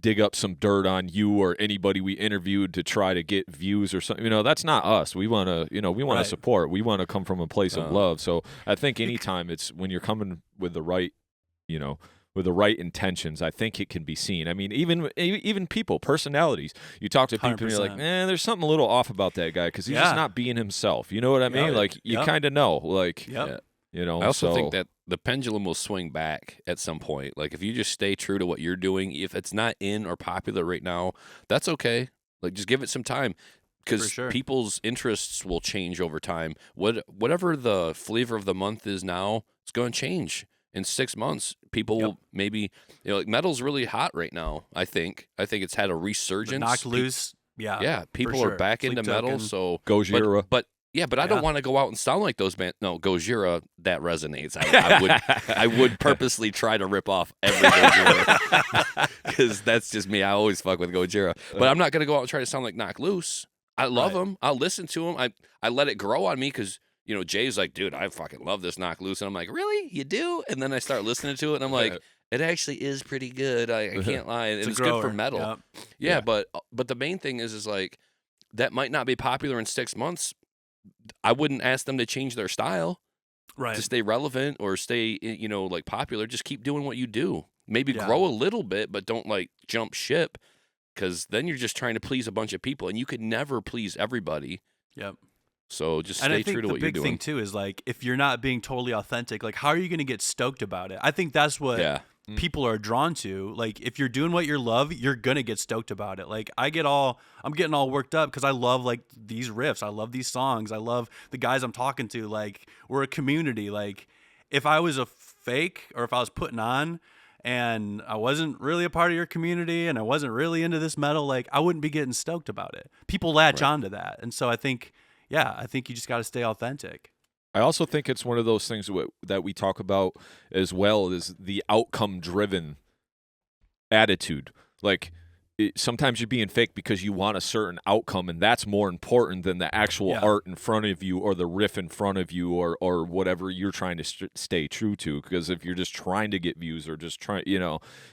dig up some dirt on you or anybody we interviewed to try to get views or something, that's not us. We want to, we want to support. We want to come from a place of love. So I think anytime it's when you're coming with the right, with the right intentions, I think it can be seen. I mean, even people, personalities. You talk to people 100%. And you're like, there's something a little off about that guy because he's just not being himself. You know what I mean? Like, you kind of know. Like, I also think that the pendulum will swing back at some point. Like, if you just stay true to what you're doing, if it's not in or popular right now, that's okay. Like, just give it some time. Because people's interests will change over time. Whatever the flavor of the month is now, it's going to change. in 6 months, people will maybe, like metal's really hot right now. I think it's had a resurgence. Knocked loose. Yeah. People are back into metal. So Gojira. But I don't want to go out and sound like those bands. No, Gojira, that resonates. I would purposely try to rip off every Gojira because that's just me. I always fuck with Gojira, but I'm not gonna go out and try to sound like Knock Loose. I love them. I'll listen to them. I let it grow on me because Jay's like, dude, I fucking love this Knock Loose, and I'm like, really, you do? And then I start listening to it, and I'm like, it actually is pretty good. I can't lie. It's good for metal. Yeah, but the main thing is like that might not be popular in 6 months. I wouldn't ask them to change their style, to stay relevant or stay, like popular. Just keep doing what you do. Maybe grow a little bit, but don't like jump ship, because then you're just trying to please a bunch of people, and you could never please everybody. Yep. So just stay true to what you're doing. And I think the big thing too is like, if you're not being totally authentic, like how are you going to get stoked about it? I think that's what people are drawn to. Like if you're doing what you love, you're going to get stoked about it. Like I'm getting all worked up because I love like these riffs. I love these songs. I love the guys I'm talking to. Like we're a community. Like if I was a fake or if I was putting on and I wasn't really a part of your community and I wasn't really into this metal, like I wouldn't be getting stoked about it. People latch onto that. And so I think you just got to stay authentic. I also think it's one of those things that we talk about as well, is the outcome-driven attitude. Like, sometimes you're being fake because you want a certain outcome, and that's more important than the actual art in front of you or the riff in front of you or whatever you're trying to stay true to. Because if you're just trying to get views or just trying,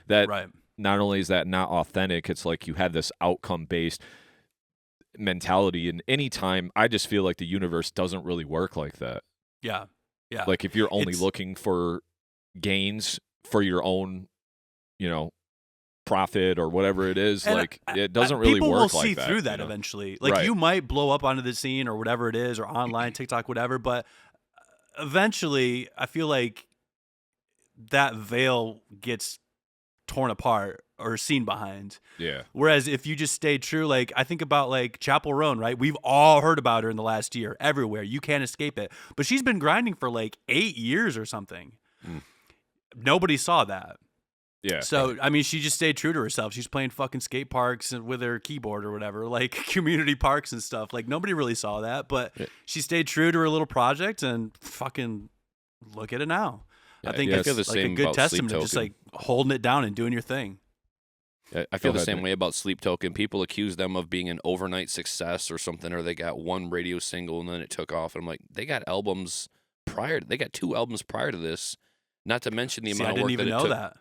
that not only is that not authentic, it's like you have this outcome-based mentality. And anytime, I just feel like the universe doesn't really work like that. Yeah. Like if you're only looking for gains for your own, profit or whatever it is, like it doesn't really work like that. People will see through that eventually. Like you might blow up onto the scene or whatever it is, or online, TikTok, whatever, but eventually I feel like that veil gets torn apart or seen behind. Yeah. Whereas if you just stay true, like I think about like Chapel Roan, right? We've all heard about her in the last year, everywhere. You can't escape it. But she's been grinding for like 8 years or something. Nobody saw that. Yeah. So, I mean, she just stayed true to herself. She's playing fucking skate parks with her keyboard or whatever, like community parks and stuff. Like nobody really saw that, but she stayed true to her little project and fucking look at it now. I think it's like a good testament to just like holding it down and doing your thing. I feel the same way about Sleep Token. People accuse them of being an overnight success or something, or they got one radio single and then it took off. And I'm like, they got albums prior. They got 2 albums prior to this. Not to mention the amount of work that it took. I didn't even know that.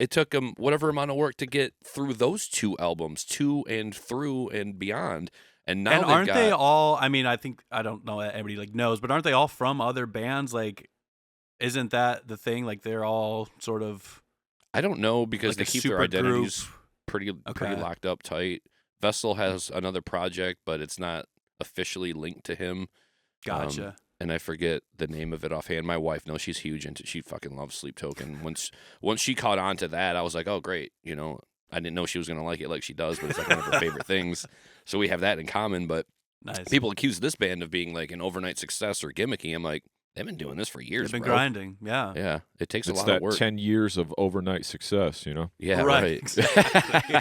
It took them whatever amount of work to get through those 2 albums, 2 and through and beyond. And now aren't they all? I mean, I think I don't know that everybody like knows, but aren't they all from other bands? Like, isn't that the thing? Like, they're all sort of. I don't know because they keep their identities pretty locked up tight. Vessel has another project, but it's not officially linked to him. Gotcha. And I forget the name of it offhand. My wife knows, she's huge into. She fucking loves Sleep Token. Once she caught on to that, I was like, oh great. I didn't know she was gonna like it like she does, but it's like one of her favorite things. So we have that in common. But people accuse this band of being like an overnight success or gimmicky. I'm like, they've been doing this for years. They've been grinding. Yeah. Yeah. It takes a lot of work. 10 years of overnight success, Yeah, right. Exactly.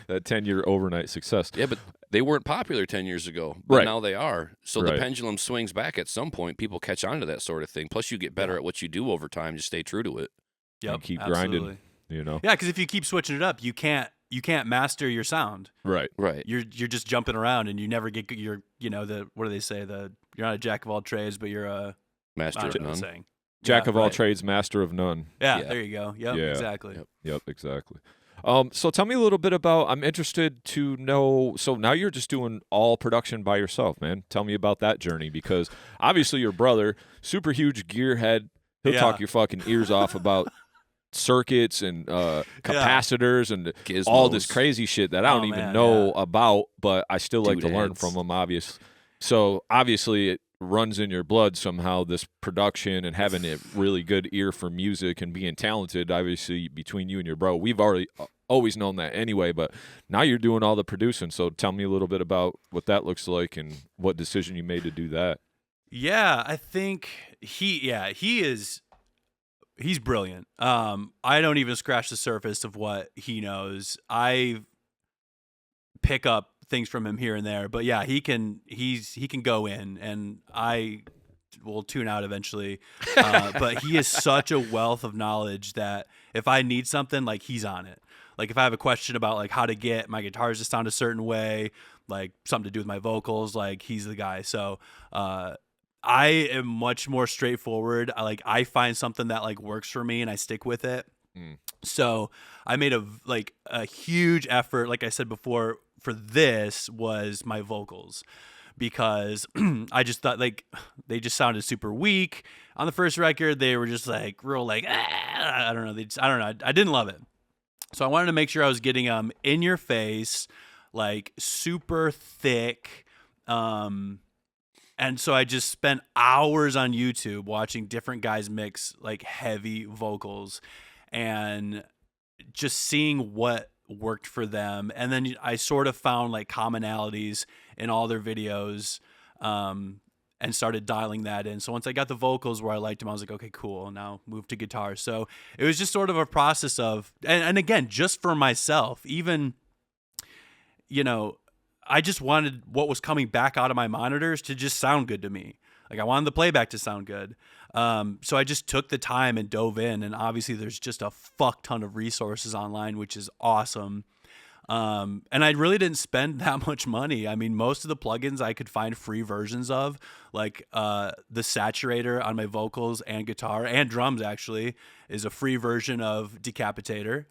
That 10-year overnight success. Yeah, but they weren't popular 10 years ago, but now they are. So the pendulum swings back at some point. People catch on to that sort of thing. Plus, you get better at what you do over time. Just stay true to it. Yep, and keep grinding. Yeah, because if you keep switching it up, you can't master your sound. Right. You're just jumping around, and you never get your what do they say? You're not a jack of all trades, but you're a master of none. Jack of all trades, master of none. Yeah, there you go. Yep, exactly. Yep, exactly. So tell me a little bit about, I'm interested to know, so now you're just doing all production by yourself, man. Tell me about that journey, because obviously your brother, super huge gearhead, he'll talk your fucking ears off about circuits and capacitors and Gizmos. All this crazy shit that I don't even know about, but I still like to learn from him, obviously. So obviously it runs in your blood somehow, this production and having a really good ear for music and being talented. Obviously between you and your bro, we've always known that anyway, but now you're doing all the producing. So tell me a little bit about what that looks like and what decision you made to do that. Yeah, I think he is He's brilliant. I don't even scratch the surface of what he knows. I pick up things from him here and there, but yeah, he can go in, and I will tune out eventually. But he is such a wealth of knowledge that if I need something, like, he's on it. Like, if I have a question about like how to get my guitars to sound a certain way, like something to do with my vocals, like, he's the guy. So I am much more straightforward. I find something that like works for me and I stick with it. So I made a huge effort, like I said before, for this was my vocals, because I just thought like they just sounded super weak on the first record. They were just like real like, I don't know. I don't know. I didn't love it. So I wanted to make sure I was getting them in your face, like super thick. And so I just spent hours on YouTube watching different guys mix like heavy vocals and just seeing what worked for them. And then I sort of found like commonalities in all their videos, and started dialing that in. So once I got the vocals where I liked them, I was like, okay, cool. Now move to guitar. So it was just sort of a process of, and again, just for myself, even, you know, I just wanted what was coming back out of my monitors to just sound good to me. Like, I wanted the playback to sound good. So I just took the time and dove in, and obviously there's just a fuck ton of resources online, which is awesome. And I really didn't spend that much money. I mean, most of the plugins I could find free versions of, like the saturator on my vocals and guitar and drums actually is a free version of Decapitator.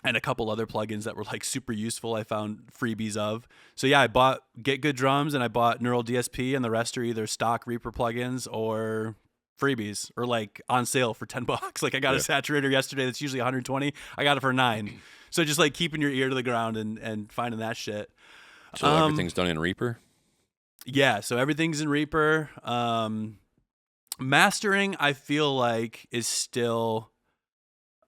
And a couple other plugins that were like super useful I found freebies of. So yeah, I bought Get Good Drums and I bought Neural DSP, and the rest are either stock Reaper plugins or freebies or like on sale for $10. Like, I got a saturator yesterday that's usually 120. I got it for $9. So just like keeping your ear to the ground and finding that shit. So everything's done in Reaper? Yeah, so everything's in Reaper. Mastering, I feel like, is still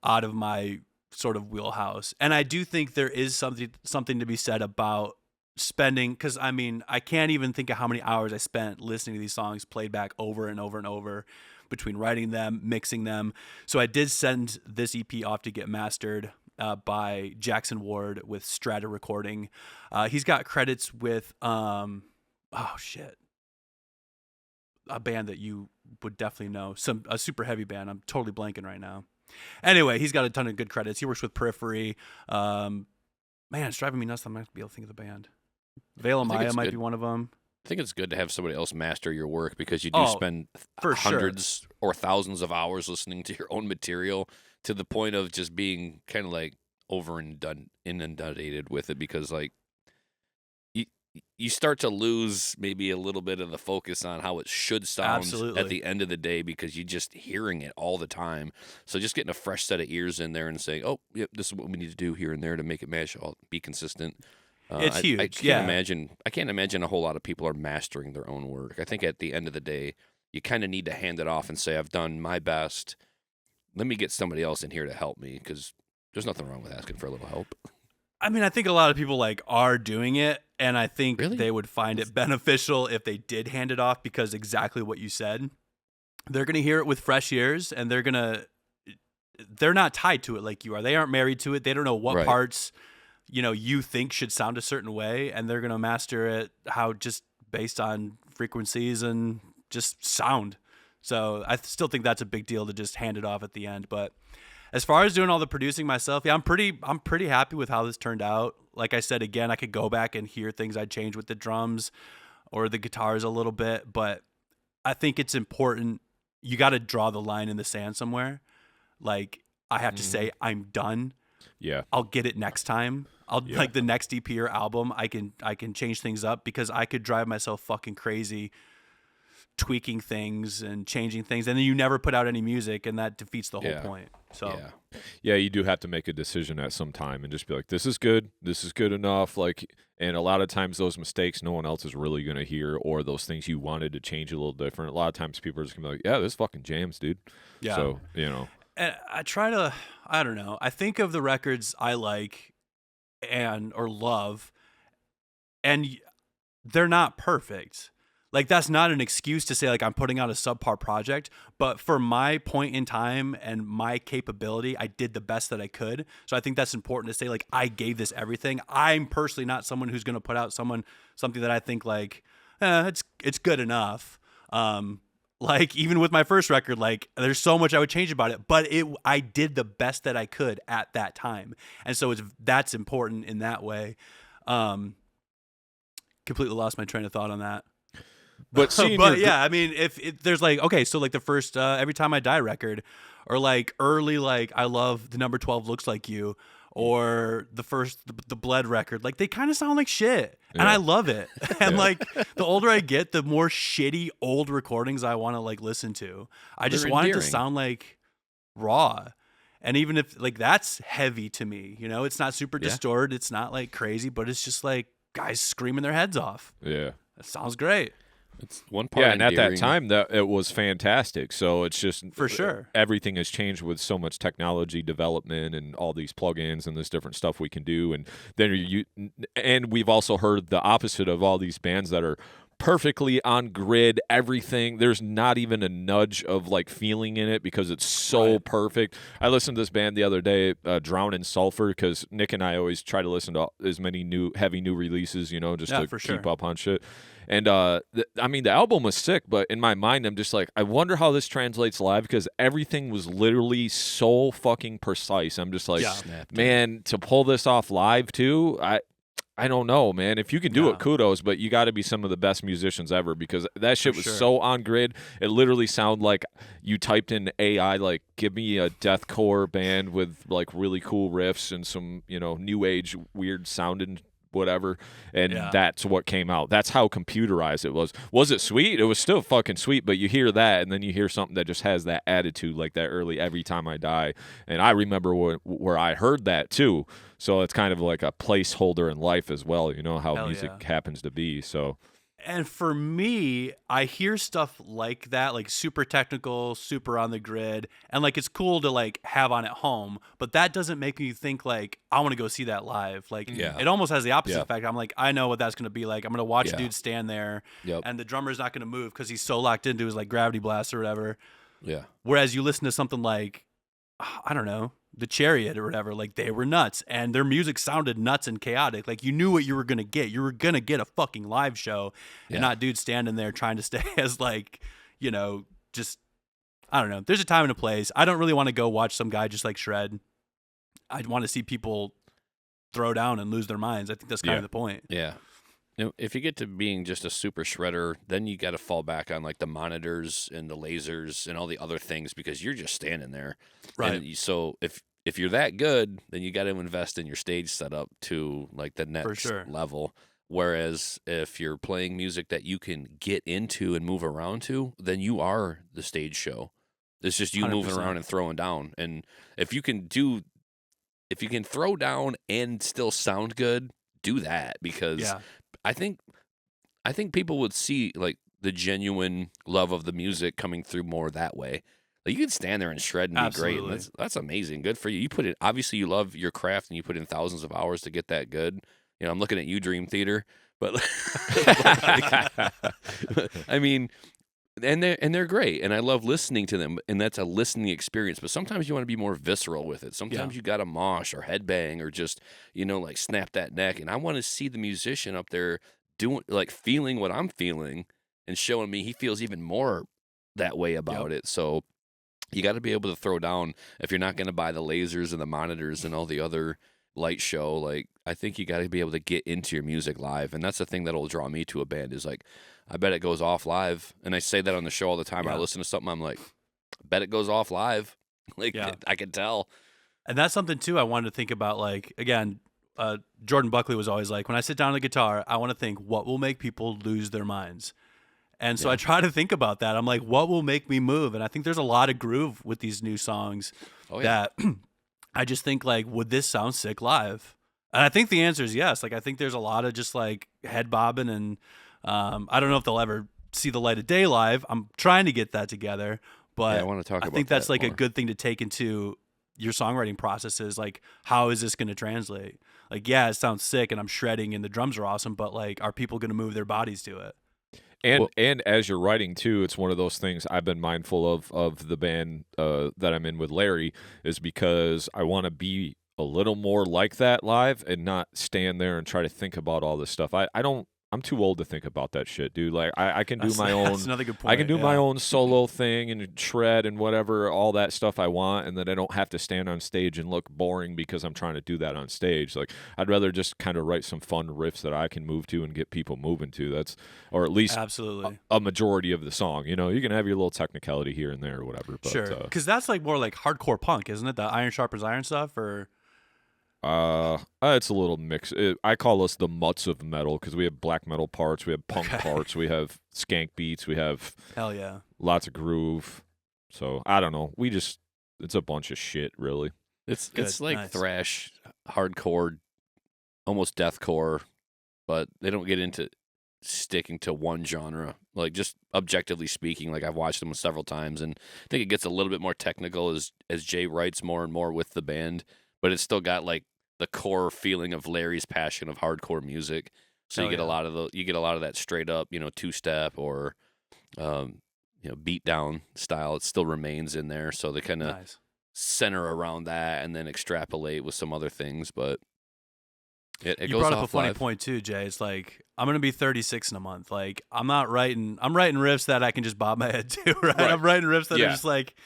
out of my sort of wheelhouse. And I do think there is something to be said about spending, because I mean, I can't even think of how many hours I spent listening to these songs played back over and over and over between writing them, mixing them. So I did send this EP off to get mastered by Jackson Ward with Strata Recording. He's got credits with a band that you would definitely know, a super heavy band. I'm totally blanking right now. Anyway, he's got a ton of good credits. He works with Periphery. Man, it's driving me nuts. I'm not going to be able to think of the band. Veil Maya might be one of them. I think it's good to have somebody else master your work, because you do spend hundreds or thousands of hours listening to your own material to the point of just being kind of like inundated with it, because like you start to lose maybe a little bit of the focus on how it should sound at the end of the day, because you're just hearing it all the time. So just getting a fresh set of ears in there and saying, oh, yep, this is what we need to do here and there to make it match, be consistent. It's huge. I can't imagine a whole lot of people are mastering their own work. I think at the end of the day, you kind of need to hand it off and say, I've done my best. Let me get somebody else in here to help me, because there's nothing wrong with asking for a little help. I mean, I think a lot of people like are doing it, and I think they would find it beneficial if they did hand it off, because exactly what you said, they're going to hear it with fresh ears, and they're not tied to it like you are. They aren't married to it. They don't know what parts, you think should sound a certain way, and they're going to master it just based on frequencies and just sound. So I still think that's a big deal to just hand it off at the end. But as far as doing all the producing myself, yeah, I'm pretty happy with how this turned out. Like I said, again, I could go back and hear things I'd change with the drums or the guitars a little bit, but I think it's important. You got to draw the line in the sand somewhere. Like, I have to say, I'm done. Yeah. I'll get it next time. Like the next EP or album, I can change things up, because I could drive myself fucking crazy tweaking things and changing things, and then you never put out any music, and that defeats the whole point. So yeah, you do have to make a decision at some time and just be like, this is good enough. Like, and a lot of times those mistakes no one else is really gonna hear, or those things you wanted to change a little different. A lot of times people are just gonna be like, yeah, this fucking jams, dude. Yeah. So and I try to, I don't know, I think of the records I like or love, and they're not perfect. like that's not an excuse to say like I'm putting out a subpar project, but for my point in time and my capability, I did the best that I could. So I think that's important to say like I gave this everything. I'm personally not someone who's going to put out something that I think like it's good enough. Like even with my first record, like there's so much I would change about it, but I did the best that I could at that time, and so that's important in that way. Completely lost my train of thought on that. But yeah, I mean, if there's like, okay, so like the first Every Time I Die record, or like early, like I love the Number 12 Looks Like You, or the Bled record, like they kind of sound like shit, and I love it. And like the older I get, the more shitty old recordings I want to like listen to. I just want it to sound like raw. And even if like that's heavy to me, you know, it's not super distorted, it's not like crazy, but it's just like guys screaming their heads off. Yeah, that sounds great. It's one part. Yeah, and at that time, that it was fantastic. So it's just for sure everything has changed with so much technology development and all these plugins and this different stuff we can do. And then and we've also heard the opposite of all these bands that are perfectly on grid, everything. There's not even a nudge of like feeling in it because it's so perfect. I listened to this band the other day, Drown in Sulfur, because Nick and I always try to listen to as many heavy new releases, you know, just to keep up on shit. And I mean, the album was sick, but in my mind, I'm just like, I wonder how this translates live because everything was literally so fucking precise. I'm just like, man, to pull this off live too, I don't know, man. If you can do it, kudos, but you got to be some of the best musicians ever because that shit was so on grid. It literally sounded like you typed in AI, like, give me a deathcore band with like really cool riffs and some, you know, new age weird sounding whatever, and that's what came out. That's how computerized it was. Was it sweet? It was still fucking sweet, but you hear that, and then you hear something that just has that attitude, like that early Every Time I Die. And I remember where I heard that too. So it's kind of like a placeholder in life as well. You know how music happens to be. So. And for me, I hear stuff like that, like super technical, super on the grid, and like it's cool to like have on at home, but that doesn't make me think like I want to go see that live. Like it almost has the opposite effect. I'm like, I know what that's going to be like. I'm going to watch a dude stand there and the drummer's not going to move because he's so locked into his like gravity blast or whatever. Yeah. Whereas you listen to something like, I don't know, The Chariot or whatever, like they were nuts and their music sounded nuts and chaotic. Like you knew what you were going to get. You were going to get a fucking live show and not dudes standing there trying to stay as like, you know, just, I don't know. There's a time and a place. I don't really want to go watch some guy just like shred. I want to see people throw down and lose their minds. I think that's kind of the point. Yeah. You know, if you get to being just a super shredder, then you got to fall back on like the monitors and the lasers and all the other things because you're just standing there. Right. And so if you're that good, then you got to invest in your stage setup to like the next level. Whereas if you're playing music that you can get into and move around to, then you are the stage show. It's just you 100%. Moving around and throwing down. And if you can throw down and still sound good, do that because I think people would see like the genuine love of the music coming through more that way. Like you can stand there and shred and be great. And that's amazing. Good for you. You put it. Obviously, you love your craft and you put in thousands of hours to get that good. You know, I'm looking at you, Dream Theater, but I mean, and they're great, and I love listening to them, and that's a listening experience. But sometimes you want to be more visceral with it. Sometimes you got to mosh or headbang or just like snap that neck. And I want to see the musician up there doing like feeling what I'm feeling and showing me he feels even more that way about it. So you got to be able to throw down if you're not going to buy the lasers and the monitors and all the other light show. Like I think you got to be able to get into your music live, and that's the thing that'll draw me to a band is like I bet it goes off live. And I say that on the show all the time. I listen to something, I'm like, I bet it goes off live. Like I can tell. And that's something too I wanted to think about. Like again, Jordan Buckley was always like, when I sit down on the guitar, I want to think what will make people lose their minds. And so I try to think about that. I'm like, what will make me move? And I think there's a lot of groove with these new songs that I just think like, would this sound sick live? And I think the answer is yes. Like I think there's a lot of just like head bobbing and I don't know if they'll ever see the light of day live. I'm trying to get that together, but I want to talk about think that's like more. A good thing to take into your songwriting processes. Like, how is this going to translate? Like, it sounds sick and I'm shredding and the drums are awesome, but like, are people going to move their bodies to it? And as you're writing too, it's one of those things I've been mindful of the band that I'm in with Larry, is because I want to be a little more like that live and not stand there and try to think about all this stuff. I'm too old to think about that shit, dude. Like I can do my own. That's another good point. I can do my own solo thing and shred and whatever, all that stuff I want, and then I don't have to stand on stage and look boring because I'm trying to do that on stage. Like I'd rather just kind of write some fun riffs that I can move to and get people moving to. That's, or at least absolutely a majority of the song. You know, you can have your little technicality here and there or whatever. But, sure, because that's like more like hardcore punk, isn't it? The iron sharpens iron stuff, or. It's a little mix. I call us the mutts of metal because we have black metal parts, we have punk parts, we have skank beats, we have hell yeah, lots of groove. So I don't know. It's a bunch of shit, really. It's like thrash, hardcore, almost deathcore, but they don't get into sticking to one genre. Like just objectively speaking, like I've watched them several times, and I think it gets a little bit more technical as Jay writes more and more with the band, but it's still got like the core feeling of Larry's passion of hardcore music. So you get a lot of that straight up, two-step or beat down style. It still remains in there. So they kind of center around that and then extrapolate with some other things, but it you goes brought up off a funny live. point too, Jay. It's like I'm gonna be 36 in a month. Like I'm writing riffs that I can just bob my head to, right? I'm writing riffs that are just like,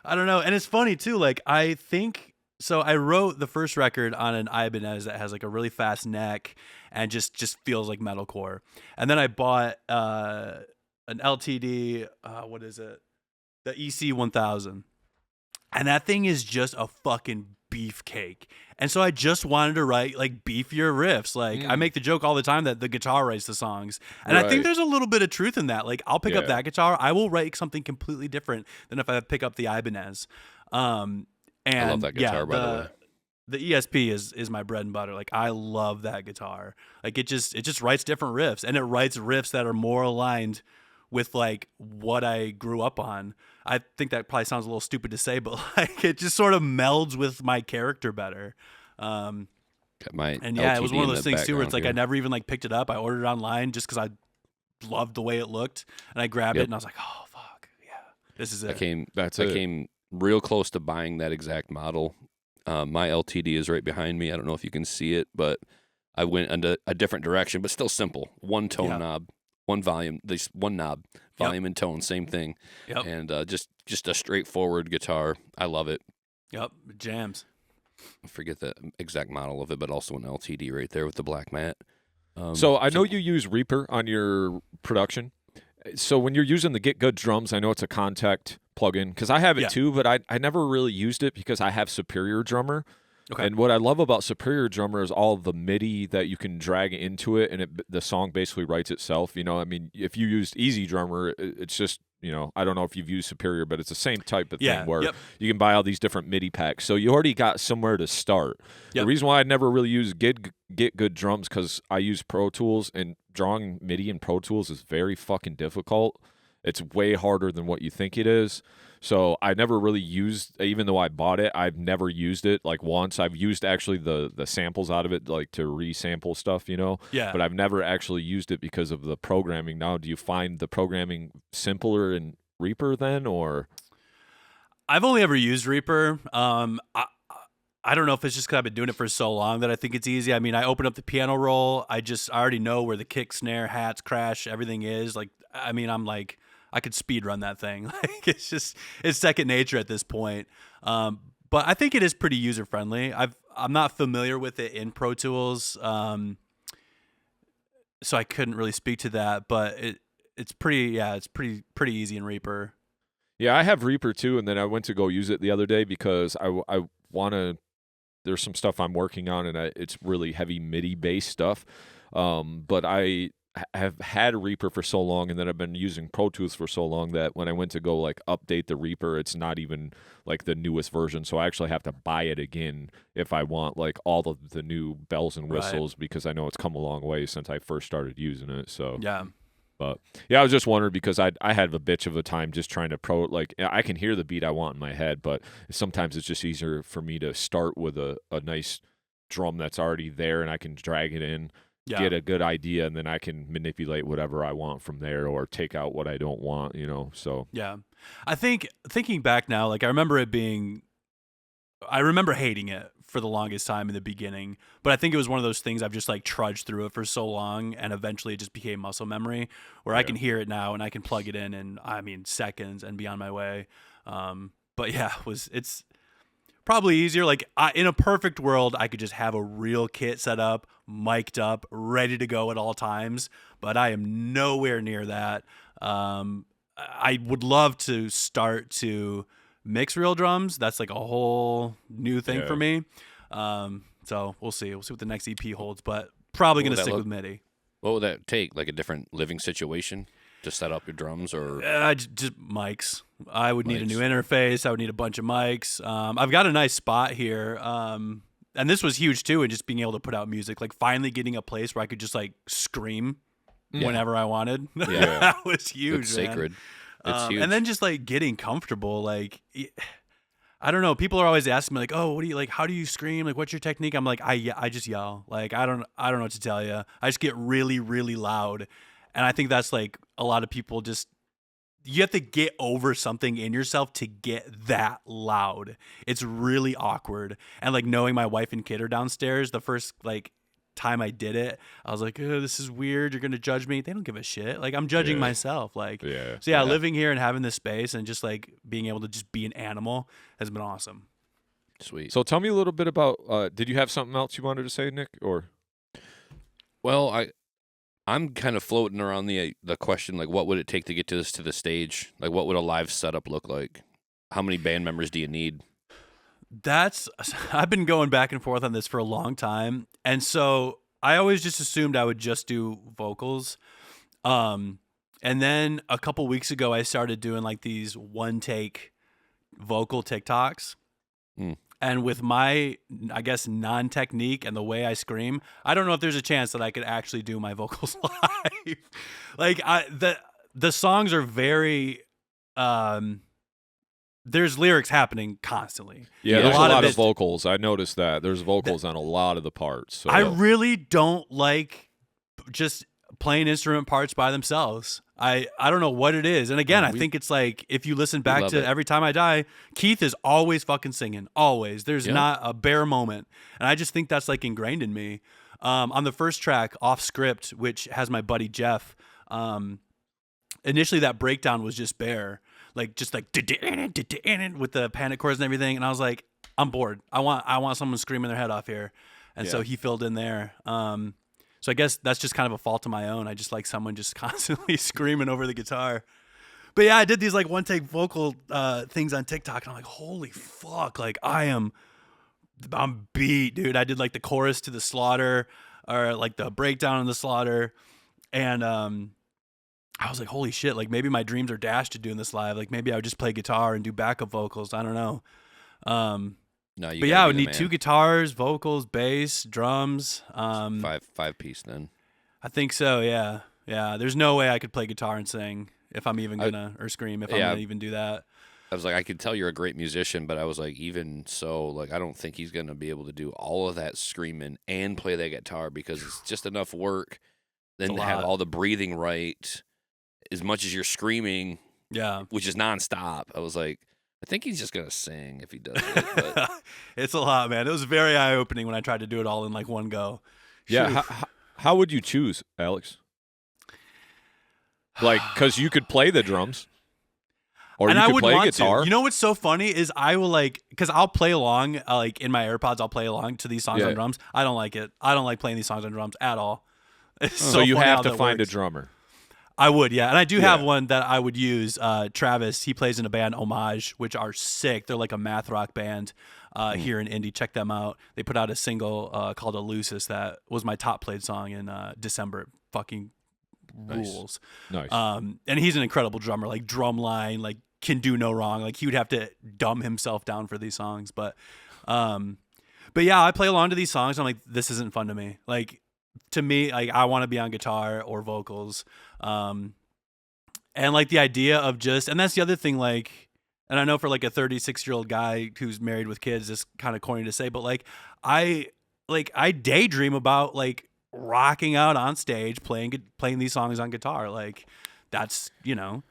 I don't know. And it's funny too, like I think so I wrote the first record on an Ibanez that has like a really fast neck and just feels like metalcore. And then I bought an LTD, what is it? The EC 1000. And that thing is just a fucking beefcake. And so I just wanted to write like beefier riffs. Like I make the joke all the time that the guitar writes the songs. And I think there's a little bit of truth in that. Like I'll pick up that guitar, I will write something completely different than if I pick up the Ibanez. And I love that guitar, by the way. The ESP is my bread and butter. Like I love that guitar. Like it just writes different riffs, and it writes riffs that are more aligned with like what I grew up on. I think that probably sounds a little stupid to say, but like it just sort of melds with my character better. It was one of those things too where it's like I never even like picked it up. I ordered it online just because I loved the way it looked, and I grabbed it and I was like, oh fuck yeah, this is it. I came real close to buying that exact model. My LTD is right behind me. I don't know if you can see it, but I went into a different direction, but still simple. One tone knob, one volume, one knob, volume and tone, same thing. Yep. And just a straightforward guitar. I love it. Yep, jams. I forget the exact model of it, but also an LTD right there with the black mat. So I know you use Reaper on your production. So when you're using the Get Good drums, I know it's a Contact plugin because I have it too, but I never really used it because I have Superior Drummer. Okay. And what I love about Superior Drummer is all the MIDI that you can drag into it, and the song basically writes itself. I mean, if you used Easy Drummer, it's just, I don't know if you've used Superior, but it's the same type of thing where you can buy all these different MIDI packs. So you already got somewhere to start. The reason why I never really use Get Good drums because I use Pro Tools, and drawing MIDI in Pro Tools is very fucking difficult. It's way harder than what you think it is. So I never really used, even though I bought it, I've never used it like once. I've used actually the samples out of it, like to resample stuff, Yeah. But I've never actually used it because of the programming. Now, do you find the programming simpler in Reaper then, or? I've only ever used Reaper. I don't know if it's just because I've been doing it for so long that I think it's easy. I mean, I open up the piano roll. I already know where the kick, snare, hats, crash, everything is. Like, I mean, I'm like, I could speed run that thing. Like it's second nature at this point. But I think it is pretty user friendly. I'm not familiar with it in Pro Tools, so I couldn't really speak to that. But it's pretty easy in Reaper. Yeah, I have Reaper too, and then I went to go use it the other day because I want to. There's some stuff I'm working on, and it's really heavy MIDI based stuff. But I have had Reaper for so long, and then I've been using Pro Tools for so long that when I went to go like update the Reaper, it's not even like the newest version. So I actually have to buy it again if I want like all of the new bells and whistles because I know it's come a long way since I first started using it. So yeah. But yeah, I was just wondering because I had a bitch of a time just trying to like I can hear the beat I want in my head, but sometimes it's just easier for me to start with a nice drum that's already there and I can drag it in get a good idea, and then I can manipulate whatever I want from there, or take out what I don't want, so. Yeah. I think thinking back now, like I remember hating it for the longest time in the beginning, but I think it was one of those things I've just like trudged through it for so long, and eventually it just became muscle memory where I can hear it now and I can plug it in seconds and be on my way. But yeah, it's probably easier. Like in a perfect world, I could just have a real kit set up, mic'd up, ready to go at all times, but I am nowhere near that. I would love to start to mix real drums. That's like a whole new thing for me. So we'll see. We'll see what the next EP holds, but probably going to stick with MIDI. What would that take? Like a different living situation to set up your drums, or just mics? I would need a new interface. I would need a bunch of mics. I've got a nice spot here. And this was huge too, and just being able to put out music, like finally getting a place where I could just like scream whenever I wanted. Yeah. That was huge. It's sacred. It's huge. And then just like getting comfortable, like I don't know. People are always asking me like, "Oh, what do you like? How do you scream? Like, what's your technique?" I'm like, I just yell. Like, I don't know what to tell you. I just get really, really loud, and I think that's like a lot of people just. You have to get over something in yourself to get that loud. It's really awkward. And like knowing my wife and kid are downstairs, the first like time I did it, I was like, oh, this is weird. You're going to judge me. They don't give a shit. Like I'm judging myself. Like, so living here and having this space and just like being able to just be an animal has been awesome. Sweet. So tell me a little bit about, did you have something else you wanted to say, Nick, or? Well, I'm kind of floating around the question, like, what would it take to get to the stage? Like, what would a live setup look like? How many band members do you need? I've been going back and forth on this for a long time. And so I always just assumed I would just do vocals. And then a couple weeks ago, I started doing like these one take vocal TikToks. And with my, I guess, non-technique and the way I scream, I don't know if there's a chance that I could actually do my vocals live. Like the songs are very, there's lyrics happening constantly. Yeah, there's a lot of vocals. I noticed that. There's vocals on a lot of the parts. So. I really don't like just playing instrument parts by themselves. I don't know what it is. And again, I think it's like, if you listen back to Every Time I Die, Keith is always fucking singing. Always. There's not a bare moment. And I just think that's like ingrained in me. On the first track, Off Script, which has my buddy Jeff, initially that breakdown was just bare. Like, just like, with the panic chords and everything. And I was like, I'm bored. I want someone screaming their head off here. And so he filled in there. So I guess that's just kind of a fault of my own. I just like someone just constantly screaming over the guitar. But yeah, I did these like one take vocal things on TikTok, and I'm like, holy fuck, like I'm beat, dude. I did like the chorus to the Slaughter, or like the breakdown in the Slaughter, and I was like, holy shit, like maybe my dreams are dashed to doing this live. Like maybe I would just play guitar and do backup vocals. I don't know. No, but yeah, I would need 2 guitars, vocals, bass, drums. Five piece then. I think so. Yeah. There's no way I could play guitar and sing if I'm even gonna, or scream if I'm gonna even do that. I was like, I could tell you're a great musician, but I was like, even so, like, I don't think he's gonna be able to do all of that screaming and play that guitar, because it's just enough work. Then to have all the breathing right, as much as you're screaming, which is nonstop. I was like, I think he's just gonna sing if he does it. But. It's a lot, man. It was very eye opening when I tried to do it all in like one go. Yeah. How would you choose, Alex? Like, because you could play the drums, or you could play guitar. You know what's so funny is I will like, because I'll play along, like in my AirPods, I'll play along to these songs on drums. I don't like it. I don't like playing these songs on drums at all. So you have to find a drummer. I would, yeah. And I do have one that I would use. Travis, he plays in a band, Homage, which are sick. They're like a math rock band here in Indy. Check them out. They put out a single called Elusis that was my top played song in December. It fucking rules. Nice. And he's an incredible drummer, like drum line, like can do no wrong. Like he would have to dumb himself down for these songs. But yeah, I play along to these songs. I'm like, this isn't fun to me. Like, to me, like I want to be on guitar or vocals. And like the idea of just, and that's the other thing, like, and I know for like a 36-year-old guy who's married with kids, it's kind of corny to say, but like I daydream about like rocking out on stage, playing these songs on guitar. Like that's, you know,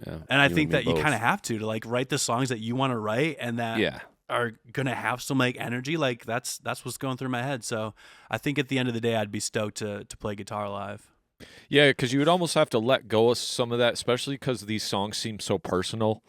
and I think that you kind of have to like write the songs that you want to write and that are going to have some like energy. Like that's what's going through my head. So I think at the end of the day, I'd be stoked to play guitar live. Yeah, because you would almost have to let go of some of that, especially because these songs seem so personal.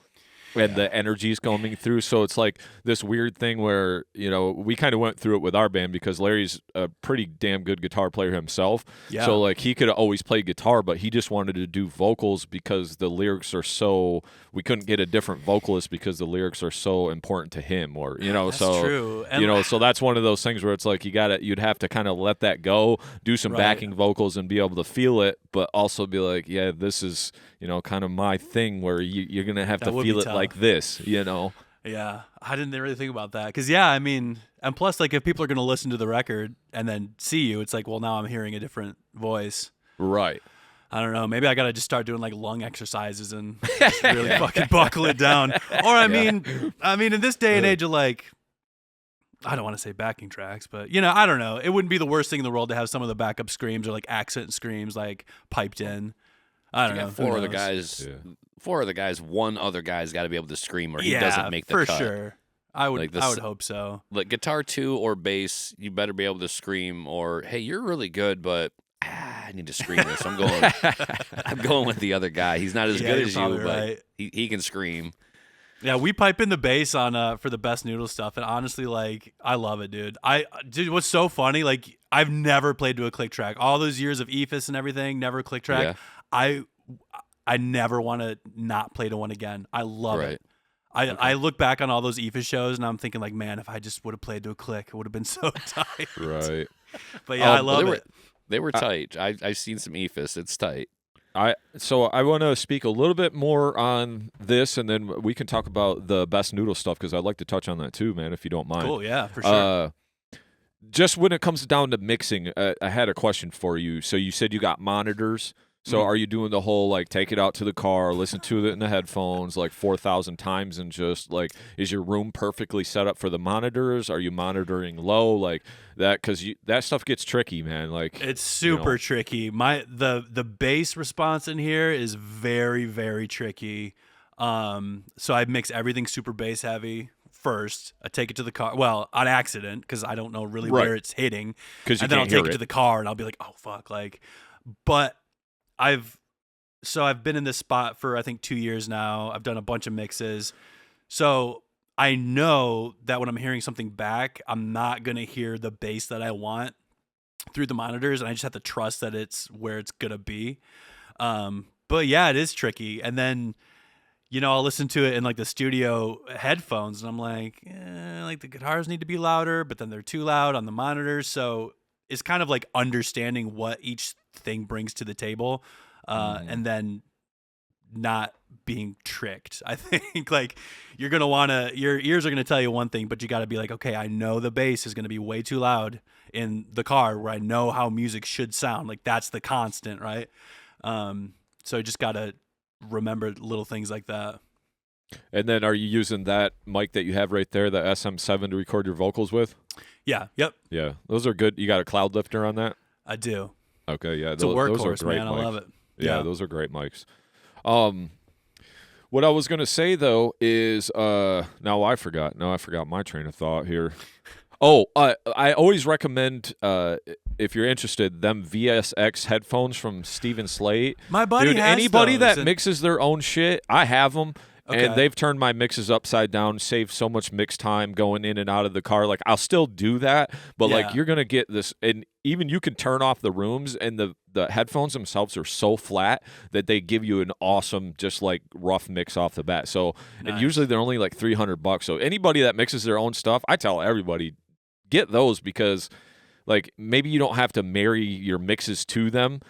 And the energy's coming through, so it's like this weird thing where, you know, we kind of went through it with our band because Larry's a pretty damn good guitar player himself. Yeah. So like he could always play guitar, but he just wanted to do vocals because the lyrics are so. We couldn't get a different vocalist because the lyrics are so important to him, or you know. That's so true. And you know, so that's one of those things where it's like you'd have to kind of let that go, do some backing vocals, and be able to feel it, but also be like, yeah, this is, you know, kind of my thing where you're gonna have to feel it like this, you know. Yeah, I didn't really think about that because I mean, and plus like if people are gonna listen to the record and then see you, it's like, well, now I'm hearing a different voice. Right. I don't know. Maybe I gotta just start doing like lung exercises and just really fucking buckle it down. Or I mean, in this day and age of like, I don't want to say backing tracks, but you know, I don't know. It wouldn't be the worst thing in the world to have some of the backup screams or like accent screams like piped in. I don't know. Four of the guys, one other guy's got to be able to scream, or he doesn't make the cut. For sure. I would hope so. Like guitar 2 or bass, you better be able to scream, or hey, you're really good, but I need to scream this. I'm going with the other guy. He's not as good as you, but he can scream. Yeah, we pipe in the bass on for the Best Noodle stuff, and honestly, like, I love it, dude. Dude, what's so funny? Like, I've never played to a click track. All those years of EFIS and everything, never a click track. Yeah. I never want to not play to one again. I love it. I look back on all those EFIS shows, and I'm thinking, like, man, if I just would have played to a click, it would have been so tight. Right. But yeah, I love it. They were tight. I've seen some EFIS. It's tight. So I want to speak a little bit more on this, and then we can talk about the Best Noodle stuff because I'd like to touch on that too, man, if you don't mind. Cool, yeah, for sure. Just when it comes down to mixing, I had a question for you. So you said you got monitors. So are you doing the whole, like, take it out to the car, listen to it in the headphones, like, 4,000 times, and just, like, is your room perfectly set up for the monitors? Are you monitoring low? Like, that, because that stuff gets tricky, man. Like, it's super tricky. The bass response in here is very, very tricky. So I mix everything super bass heavy first. I take it to the car, well, on accident, because I don't know really where it's hitting. And then I'll take it to the car, and I'll be like, oh, fuck, like, but I've been in this spot for I think 2 years now. I've done a bunch of mixes. So I know that when I'm hearing something back, I'm not going to hear the bass that I want through the monitors, and I just have to trust that it's where it's going to be. But yeah, it is tricky. And then, you know, I'll listen to it in like the studio headphones, and I'm like the guitars need to be louder, but then they're too loud on the monitors. So it's kind of like understanding what each thing brings to the table, and then not being tricked. I think like your ears are gonna tell you one thing, but you got to be like, okay, I know the bass is gonna be way too loud in the car where I know how music should sound. Like that's the constant, right? So you just gotta remember little things like that. And then are you using that mic that you have right there, the SM7, to record your vocals with? Yeah. Yep. Yeah, those are good. You got a cloud lifter on that? I do. Okay, yeah. It's a workhorse, those are great man. Mics. I love it. Yeah, those are great mics. What I was going to say, though, is now I forgot. Now I forgot my train of thought here. Oh, I always recommend, if you're interested, them VSX headphones from Steven Slate. My buddy Dude, has anybody those. that mixes their own shit, I have them. Okay. And they've turned my mixes upside down, saved so much mix time going in and out of the car. Like, I'll still do that, but, like, you're going to get this. And even you can turn off the rooms, and the headphones themselves are so flat that they give you an awesome, just, like, rough mix off the bat. So, and usually they're only, like, $300. So anybody that mixes their own stuff, I tell everybody, get those because, like, maybe you don't have to marry your mixes to them.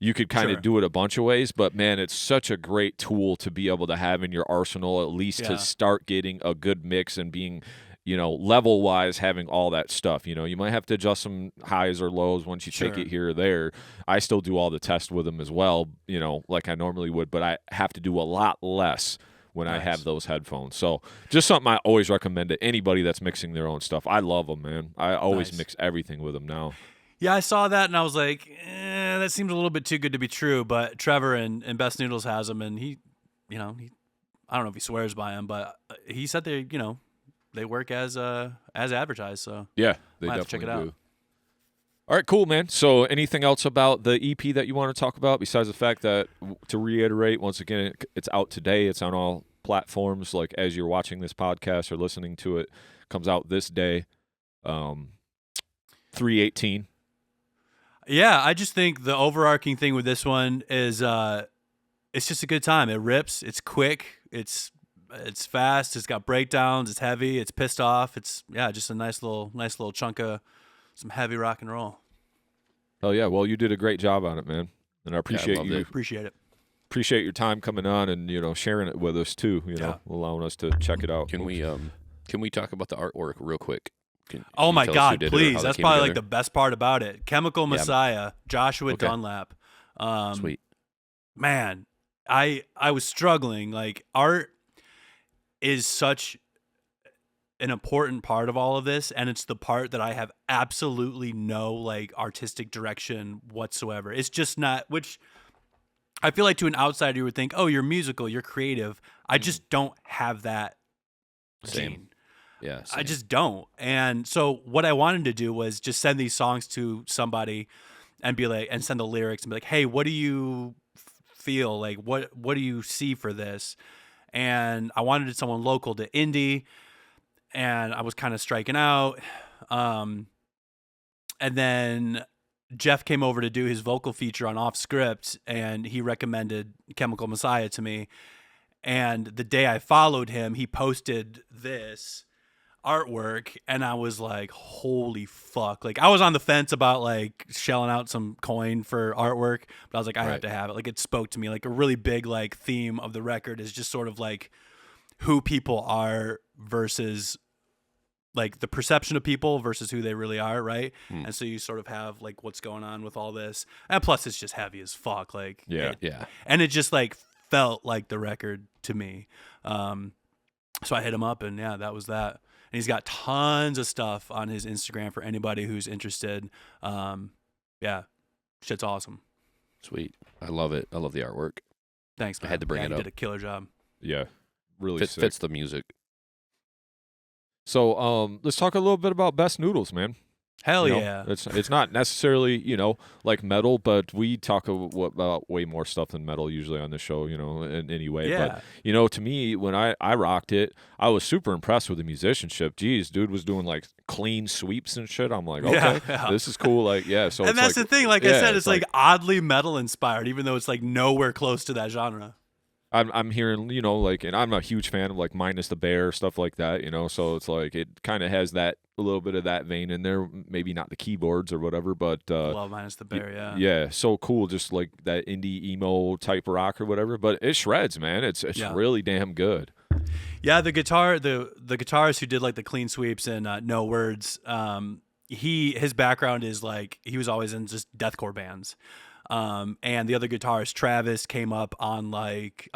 You could kind of do it a bunch of ways, but, man, it's such a great tool to be able to have in your arsenal, at least to start getting a good mix and being, you know, level-wise, having all that stuff. You know, you might have to adjust some highs or lows once you take it here or there. I still do all the tests with them as well, you know, like I normally would, but I have to do a lot less when I have those headphones. So just something I always recommend to anybody that's mixing their own stuff. I love them, man. I always mix everything with them now. Yeah, I saw that and I was like, that seems a little bit too good to be true. But Trevor and Best Noodles has them, and he, I don't know if he swears by them, but he said they work as advertised. So yeah, they might definitely have to check it out. do. All right, cool, man. So anything else about the EP that you want to talk about besides the fact that, to reiterate, once again, it's out today. It's on all platforms. Like as you're watching this podcast or listening to it, comes out this day, 3/18. Yeah, I just think the overarching thing with this one is it's just a good time. It rips. It's quick. It's fast. It's got breakdowns. It's heavy. It's pissed off. It's just a nice little chunk of some heavy rock and roll. Oh yeah, well you did a great job on it, man, and I appreciate you. Appreciate it. Appreciate your time coming on and sharing it with us too. Allowing us to check it out. Can we talk about the artwork real quick? Oh my God, please! That's probably like the best part about it. Chemical Messiah, Joshua Dunlap. Sweet. Man, I was struggling. Like, art is such an important part of all of this, and it's the part that I have absolutely no like artistic direction whatsoever. It's just not, which I feel like to an outsider you would think, oh, you're musical, you're creative. I just don't have that gene. Yeah, I just don't. And so what I wanted to do was just send these songs to somebody and be like, and send the lyrics and be like, hey, what do you feel? Like, what do you see for this? And I wanted someone local to indie, and I was kind of striking out. And then Jeff came over to do his vocal feature on Off Script, and he recommended Chemical Messiah to me. And the day I followed him, he posted this artwork, and I was like, holy fuck. Like, I was on the fence about like shelling out some coin for artwork, but I was like, I have to have it. Like, it spoke to me. Like, a really big like theme of the record is just sort of like who people are versus like the perception of people versus who they really are, right? And so you sort of have like what's going on with all this, and plus it's just heavy as fuck. Like, and it just like felt like the record to me. So I hit him up, and that was that. And he's got tons of stuff on his Instagram for anybody who's interested. Shit's awesome. Sweet. I love it. I love the artwork. Thanks, man. I had to bring it up. You did a killer job. Yeah, really sick. Fits the music. So let's talk a little bit about Best Noodles, man. Hell yeah. It's not necessarily, like metal, but we talk about way more stuff than metal usually on the show, in any way. Yeah. But, to me, when I rocked it, I was super impressed with the musicianship. Jeez, dude was doing like clean sweeps and shit. I'm like, okay, this is cool. Like, yeah. So and that's like, the thing. Like I said, it's like oddly metal inspired, even though it's like nowhere close to that genre. I'm hearing, like, and I'm a huge fan of like Minus the Bear, stuff like that, so it's like it kind of has that a little bit of that vein in there, maybe not the keyboards or whatever, but love Minus the Bear, yeah, so cool, just like that indie emo type rock or whatever, but it shreds, man. It's really damn good. Yeah, the guitarist who did like the clean sweeps and No Words, his background is like he was always in just deathcore bands. And the other guitarist, Travis, came up on like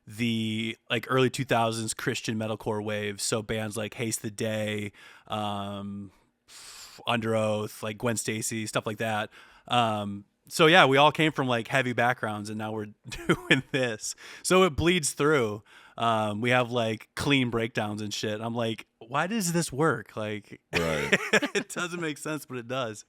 the like early 2000s Christian metalcore wave. So bands like Haste the Day, Under Oath, like Gwen Stacy, stuff like that. So yeah, we all came from like heavy backgrounds, and now we're doing this. So it bleeds through. We have like clean breakdowns and shit. I'm like, why does this work? Like, right. It doesn't make sense, but it does.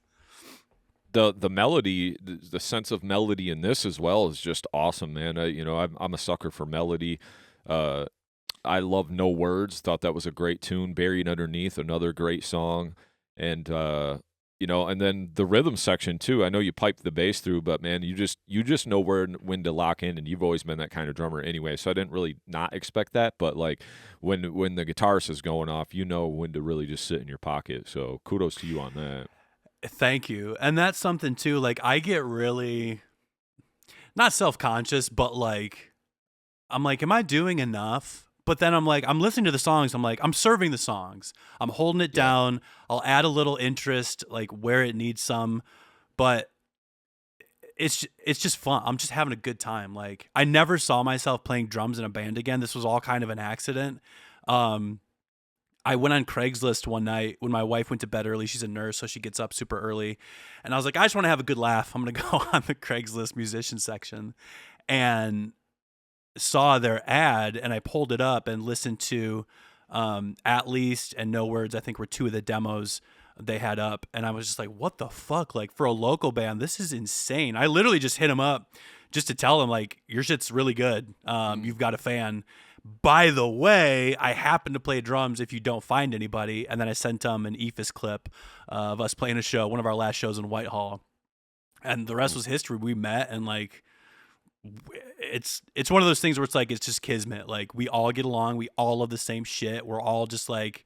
The melody, the sense of melody in this as well is just awesome, man. I'm a sucker for melody. I love No Words. Thought that was a great tune. Buried Underneath, another great song, and and then the rhythm section too. I know you piped the bass through, but man, you just know when to lock in, and you've always been that kind of drummer anyway. So I didn't really not expect that, but like when the guitarist is going off, when to really just sit in your pocket. So kudos to you on that. Thank you. And that's something too, like I get really not self-conscious, but like I'm like, am I doing enough? But then I'm like, I'm listening to the songs, I'm like, I'm serving the songs, I'm holding it down, I'll add a little interest like where it needs some, but it's just fun. I'm just having a good time. Like I never saw myself playing drums in a band again. This was all kind of an accident. I went on Craigslist one night when my wife went to bed early. She's a nurse, so she gets up super early. And I was like, I just want to have a good laugh. I'm going to go on the Craigslist musician section and saw their ad, and I pulled it up and listened to At Least and No Words, I think were two of the demos they had up. And I was just like, what the fuck? Like, for a local band, this is insane. I literally just hit them up just to tell them, like, your shit's really good. You've got a fan. By the way, I happen to play drums if you don't find anybody. And then I sent them an EFIS clip of us playing a show, one of our last shows in Whitehall. And the rest was history. We met, and like, it's one of those things where it's like, it's just kismet. Like, we all get along. We all love the same shit. We're all just like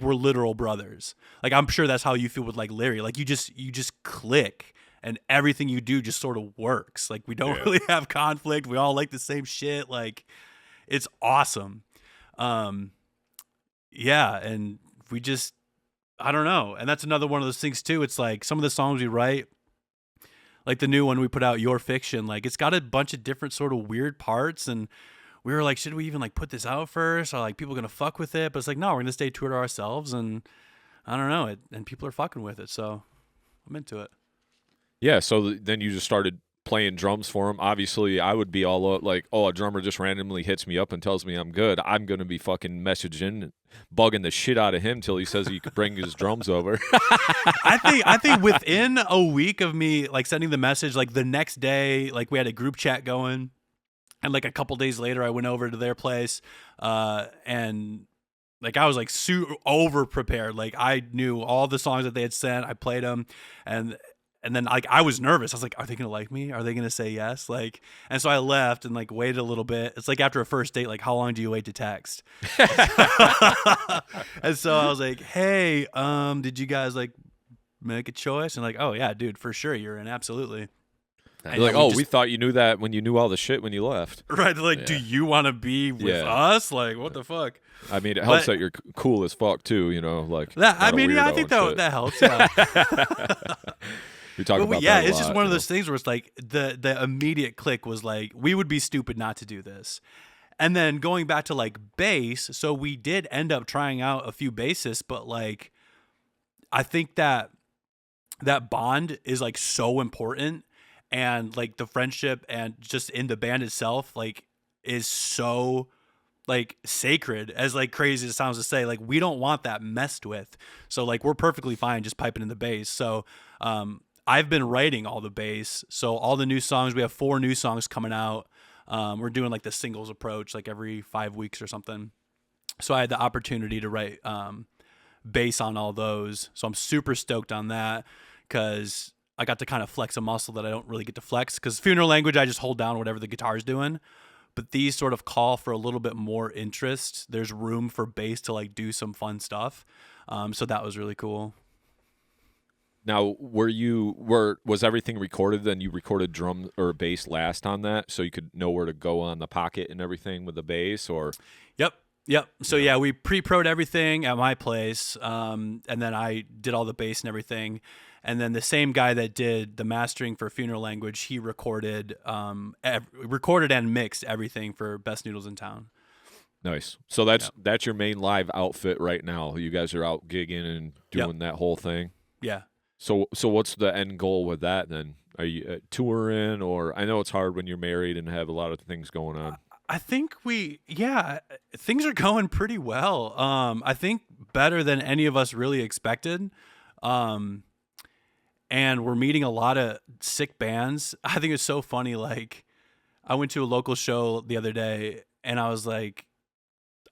we're literal brothers. Like, I'm sure that's how you feel with like Larry. Like, you just click, and everything you do just sort of works. Like, we don't really have conflict. We all like the same shit. Like, it's awesome. Yeah. And we just, I don't know. And that's another one of those things too. It's like some of the songs we write, like the new one we put out, Your Fiction, like it's got a bunch of different sort of weird parts. And we were like, should we even like put this out first? Are like people going to fuck with it? But it's like, no, we're going to stay true to ourselves. And I don't know. And people are fucking with it. So I'm into it. Yeah. So then you just started playing drums for him. Obviously, I would be all up like, oh, a drummer just randomly hits me up and tells me I'm good. I'm going to be fucking messaging, bugging the shit out of him till he says he could bring his drums over. I think within a week of me like sending the message, like the next day, like we had a group chat going, and like a couple days later, I went over to their place, and like I was like super over prepared. Like I knew all the songs that they had sent. I played them, and then like I was nervous. I was like, are they gonna like me? Are they gonna say yes? Like, and so I left and like waited a little bit. It's like after a first date, like how long do you wait to text? And so I was like, hey, did you guys like make a choice? And like, oh yeah, dude, for sure you're in, absolutely. You're like, oh, we thought you knew that when you knew all the shit when you left. Right? They're like, do you want to be with us? Like, what the fuck? I mean, it helps that you're cool as fuck too. You know, like that. I mean, yeah, I think that helps. Yeah. We talk about yeah, that it's lot, just one of those things where it's like the immediate click was like, we would be stupid not to do this. And then going back to like bass, so we did end up trying out a few bassists, but like I think that bond is like so important, and like the friendship and just in the band itself like is so like sacred, as like crazy as it sounds to say. Like we don't want that messed with. So like we're perfectly fine just piping in the bass. So I've been writing all the bass. So all the new songs, we have 4 new songs coming out. We're doing like the singles approach, like every 5 weeks or something. So I had the opportunity to write bass on all those. So I'm super stoked on that, because I got to kind of flex a muscle that I don't really get to flex, because Funeral Language, I just hold down whatever the guitar's doing. But these sort of call for a little bit more interest. There's room for bass to like do some fun stuff. So that was really cool. Now, was everything recorded? Then you recorded drum or bass last on that, so you could know where to go on the pocket and everything with the bass, or? Yep. So yeah, we pre-pro'd everything at my place, and then I did all the bass and everything. And then the same guy that did the mastering for Funeral Language, he recorded and mixed everything for Best Noodles in Town. Nice. So that's your main live outfit right now. You guys are out gigging and doing that whole thing. Yeah. So what's the end goal with that then? Are you touring, or I know it's hard when you're married and have a lot of things going on. I think things are going pretty well. I think better than any of us really expected. And we're meeting a lot of sick bands. I think it's so funny. Like, I went to a local show the other day, and I was like,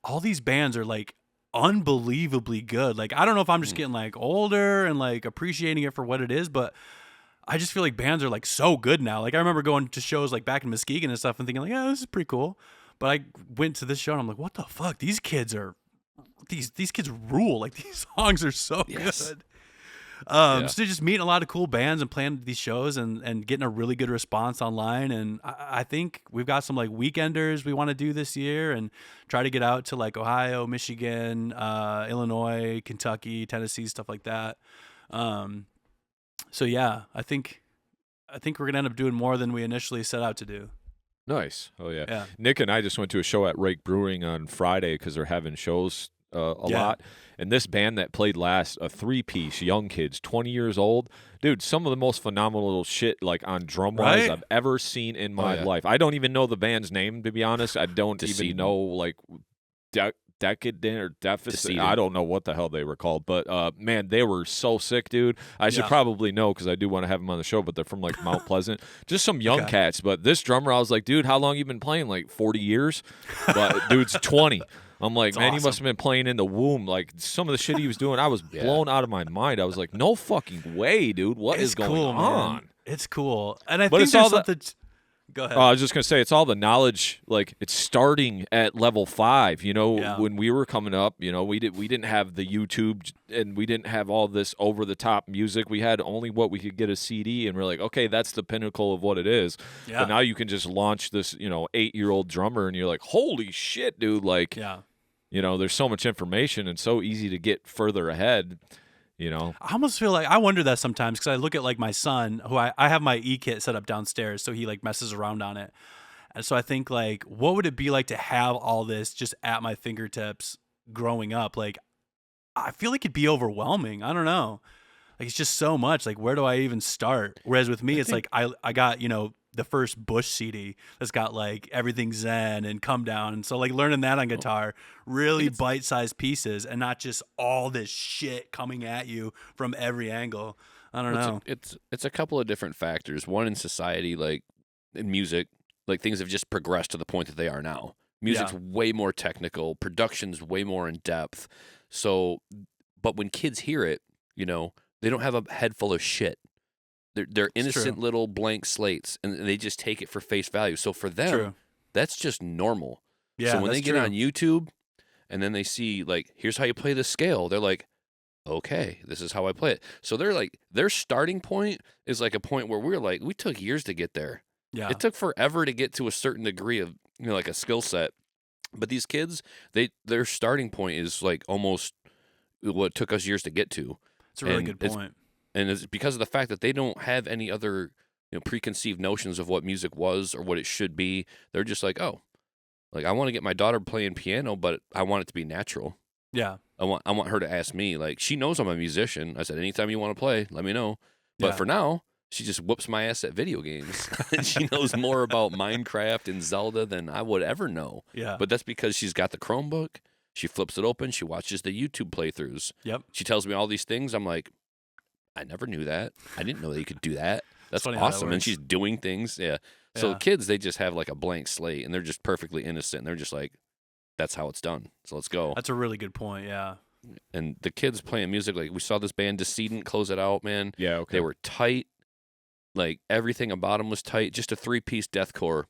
all these bands are like unbelievably good. Like, I don't know if I'm just getting like older and like appreciating it for what it is, but I just feel like bands are like so good now. Like, I remember going to shows like back in Muskegon and stuff and thinking like, yeah, this is pretty cool. But I went to this show and I'm like, what the fuck? These kids rule. Like, these songs are so good. So just meeting a lot of cool bands and playing these shows and getting a really good response online. And I think we've got some like weekenders we want to do this year and try to get out to like Ohio, Michigan, Illinois, Kentucky, Tennessee, stuff like that. So yeah, I think we're gonna end up doing more than we initially set out to do. Nice. Oh yeah. Nick and I just went to a show at Rake Brewing on Friday because they're having shows a lot. And this band that played last, a 3-piece, young kids, 20 years old, dude, some of the most phenomenal shit like on drum wise I've ever seen in my life. I don't even know the band's name, to be honest. I don't even know like Decadent or Deficit. I don't know what the hell they were called, but man, they were so sick, dude. I should probably know because I do want to have them on the show, but they're from like Mount Pleasant. Just some young cats. But this drummer, I was like, dude, how long you been playing? Like 40 years? But dude's 20. I'm like, man, he must have been playing in the womb. Like some of the shit he was doing, I was blown out of my mind. I was like, no fucking way, dude. What is going on? Man. It's cool, and I think there's something. Go ahead. I was just gonna say it's all the knowledge. Like it's starting at level 5. You know, when we were coming up, you know, we didn't have the YouTube and we didn't have all this over the top music. We had only what we could get a CD, and we're like, okay, that's the pinnacle of what it is. Yeah. But now you can just launch this, 8-year-old drummer, and you're like, holy shit, dude! Like, you know, there's so much information and so easy to get further ahead. You know, I almost feel like I wonder that sometimes because I look at like my son, who I have my E-kit set up downstairs, so he like messes around on it, and so I think like, what would it be like to have all this just at my fingertips growing up? Like, I feel like it'd be overwhelming. I don't know, like it's just so much. Like, where do I even start? Whereas with me, it's like I got the first Bush CD that's got like Everything Zen and Come Down. And so like learning that on guitar, really bite-sized pieces and not just all this shit coming at you from every angle. I don't know. It's a couple of different factors. One, in society, like in music, like things have just progressed to the point that they are now. Music's way more technical, production's way more in depth. So, but when kids hear it, they don't have a head full of shit. They're innocent little blank slates, and they just take it for face value. So for them, that's just normal. Yeah, so when they get on YouTube, and then they see, like, here's how you play this scale, they're like, okay, this is how I play it. So they're like, their starting point is like a point where we're like, we took years to get there. Yeah, it took forever to get to a certain degree of, like a skill set. But these kids, their starting point is like almost what took us years to get to. It's a really good point. And it's because of the fact that they don't have any other, preconceived notions of what music was or what it should be. They're just like, oh, like I want to get my daughter playing piano, but I want it to be natural. Yeah. I want her to ask me. Like, she knows I'm a musician. I said, anytime you want to play, let me know. But for now, she just whoops my ass at video games. And she knows more about Minecraft and Zelda than I would ever know. Yeah. But that's because she's got the Chromebook. She flips it open. She watches the YouTube playthroughs. Yep. She tells me all these things. I'm like, I never knew that. I didn't know that you could do that. That's awesome. And she's doing things. Yeah. So kids, they just have like a blank slate, and they're just perfectly innocent. And they're just like, that's how it's done. So let's go. That's a really good point. Yeah. And the kids playing music, like we saw this band Decedent close it out, man. Yeah. Okay. They were tight. Like everything about them was tight. Just a 3-piece deathcore.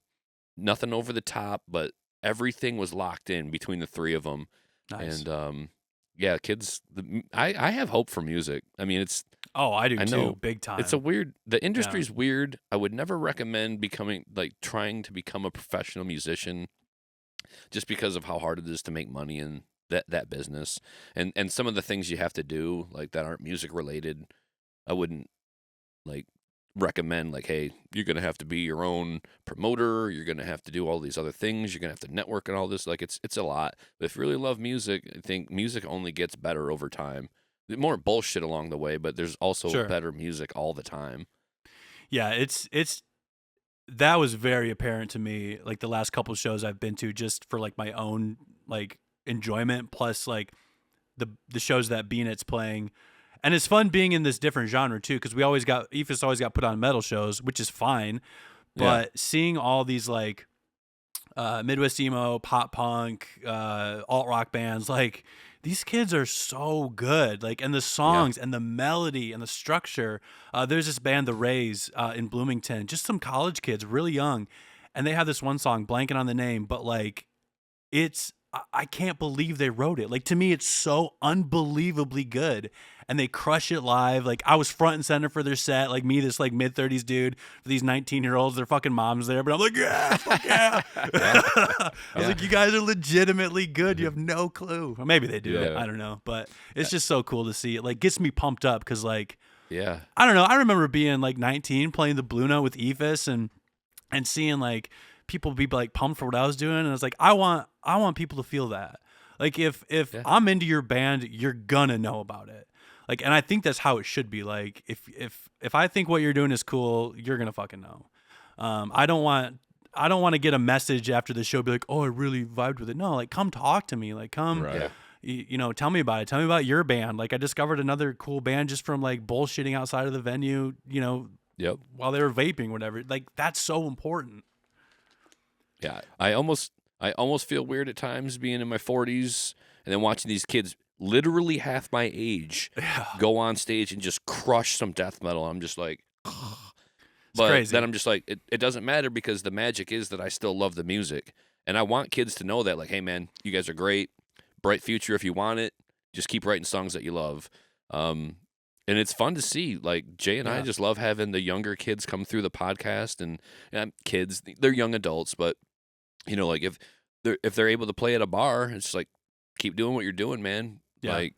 Nothing over the top, but everything was locked in between the three of them. Nice. And yeah, kids. I have hope for music. I mean, it's. Oh, I do too, big time. It's the industry's weird. I would never recommend trying to become a professional musician just because of how hard it is to make money in that business. And some of the things you have to do, like that aren't music related, I wouldn't recommend, like, hey, you're going to have to be your own promoter. You're going to have to do all these other things. You're going to have to network and all this. Like, it's a lot. But if you really love music, I think music only gets better over time. More bullshit along the way, but there's also better music all the time. Yeah, it's that was very apparent to me, like the last couple of shows I've been to, just for like my own like enjoyment, plus like the shows that Beanit's playing. And it's fun being in this different genre too, because EFIS always got put on metal shows, which is fine. But seeing all these like Midwest emo, pop punk, alt rock bands, like these kids are so good. Like, and the songs and the melody and the structure. There's this band, The Rays, in Bloomington, just some college kids, really young, and they have this one song, blanking on the name, but like I can't believe they wrote it. Like, to me, it's so unbelievably good. And they crush it live. Like, I was front and center for their set. Like, me, this like mid-30s dude, for these 19-year-olds, their fucking mom's there. But I'm like, yeah, fuck yeah. I was like, you guys are legitimately good. You have no clue. Or maybe they do. Yeah. I don't know. But it's just so cool to see. It like gets me pumped up because like, I don't know. I remember being like 19 playing the Blue Note with EFIS and seeing like people be like pumped for what I was doing. And I was like, I want people to feel that. Like if I'm into your band, you're gonna know about it. Like, and I think that's how it should be. Like if I think what you're doing is cool, you're gonna fucking know. I don't want to get a message after the show be like, oh, I really vibed with it. No, like come talk to me. Like come, Right. you know, tell me about it. Tell me about your band. Like I discovered another cool band just from like bullshitting outside of the venue, you know, while they were vaping, whatever. Like that's so important. Yeah, I almost feel weird at times being in my 40s and then watching these kids literally half my age go on stage and just crush some death metal. I'm just like, but crazy. Then I'm just like, it doesn't matter because the magic is that I still love the music. And I want kids to know that, like, hey, man, you guys are great. Bright future if you want it. Just keep writing songs that you love. And it's fun to see. Like, Jay and I just love having the younger kids come through the podcast. And kids, they're young adults, but, you know, like, if they're able to play at a bar, it's just like, keep doing what you're doing, man. Yeah. Like,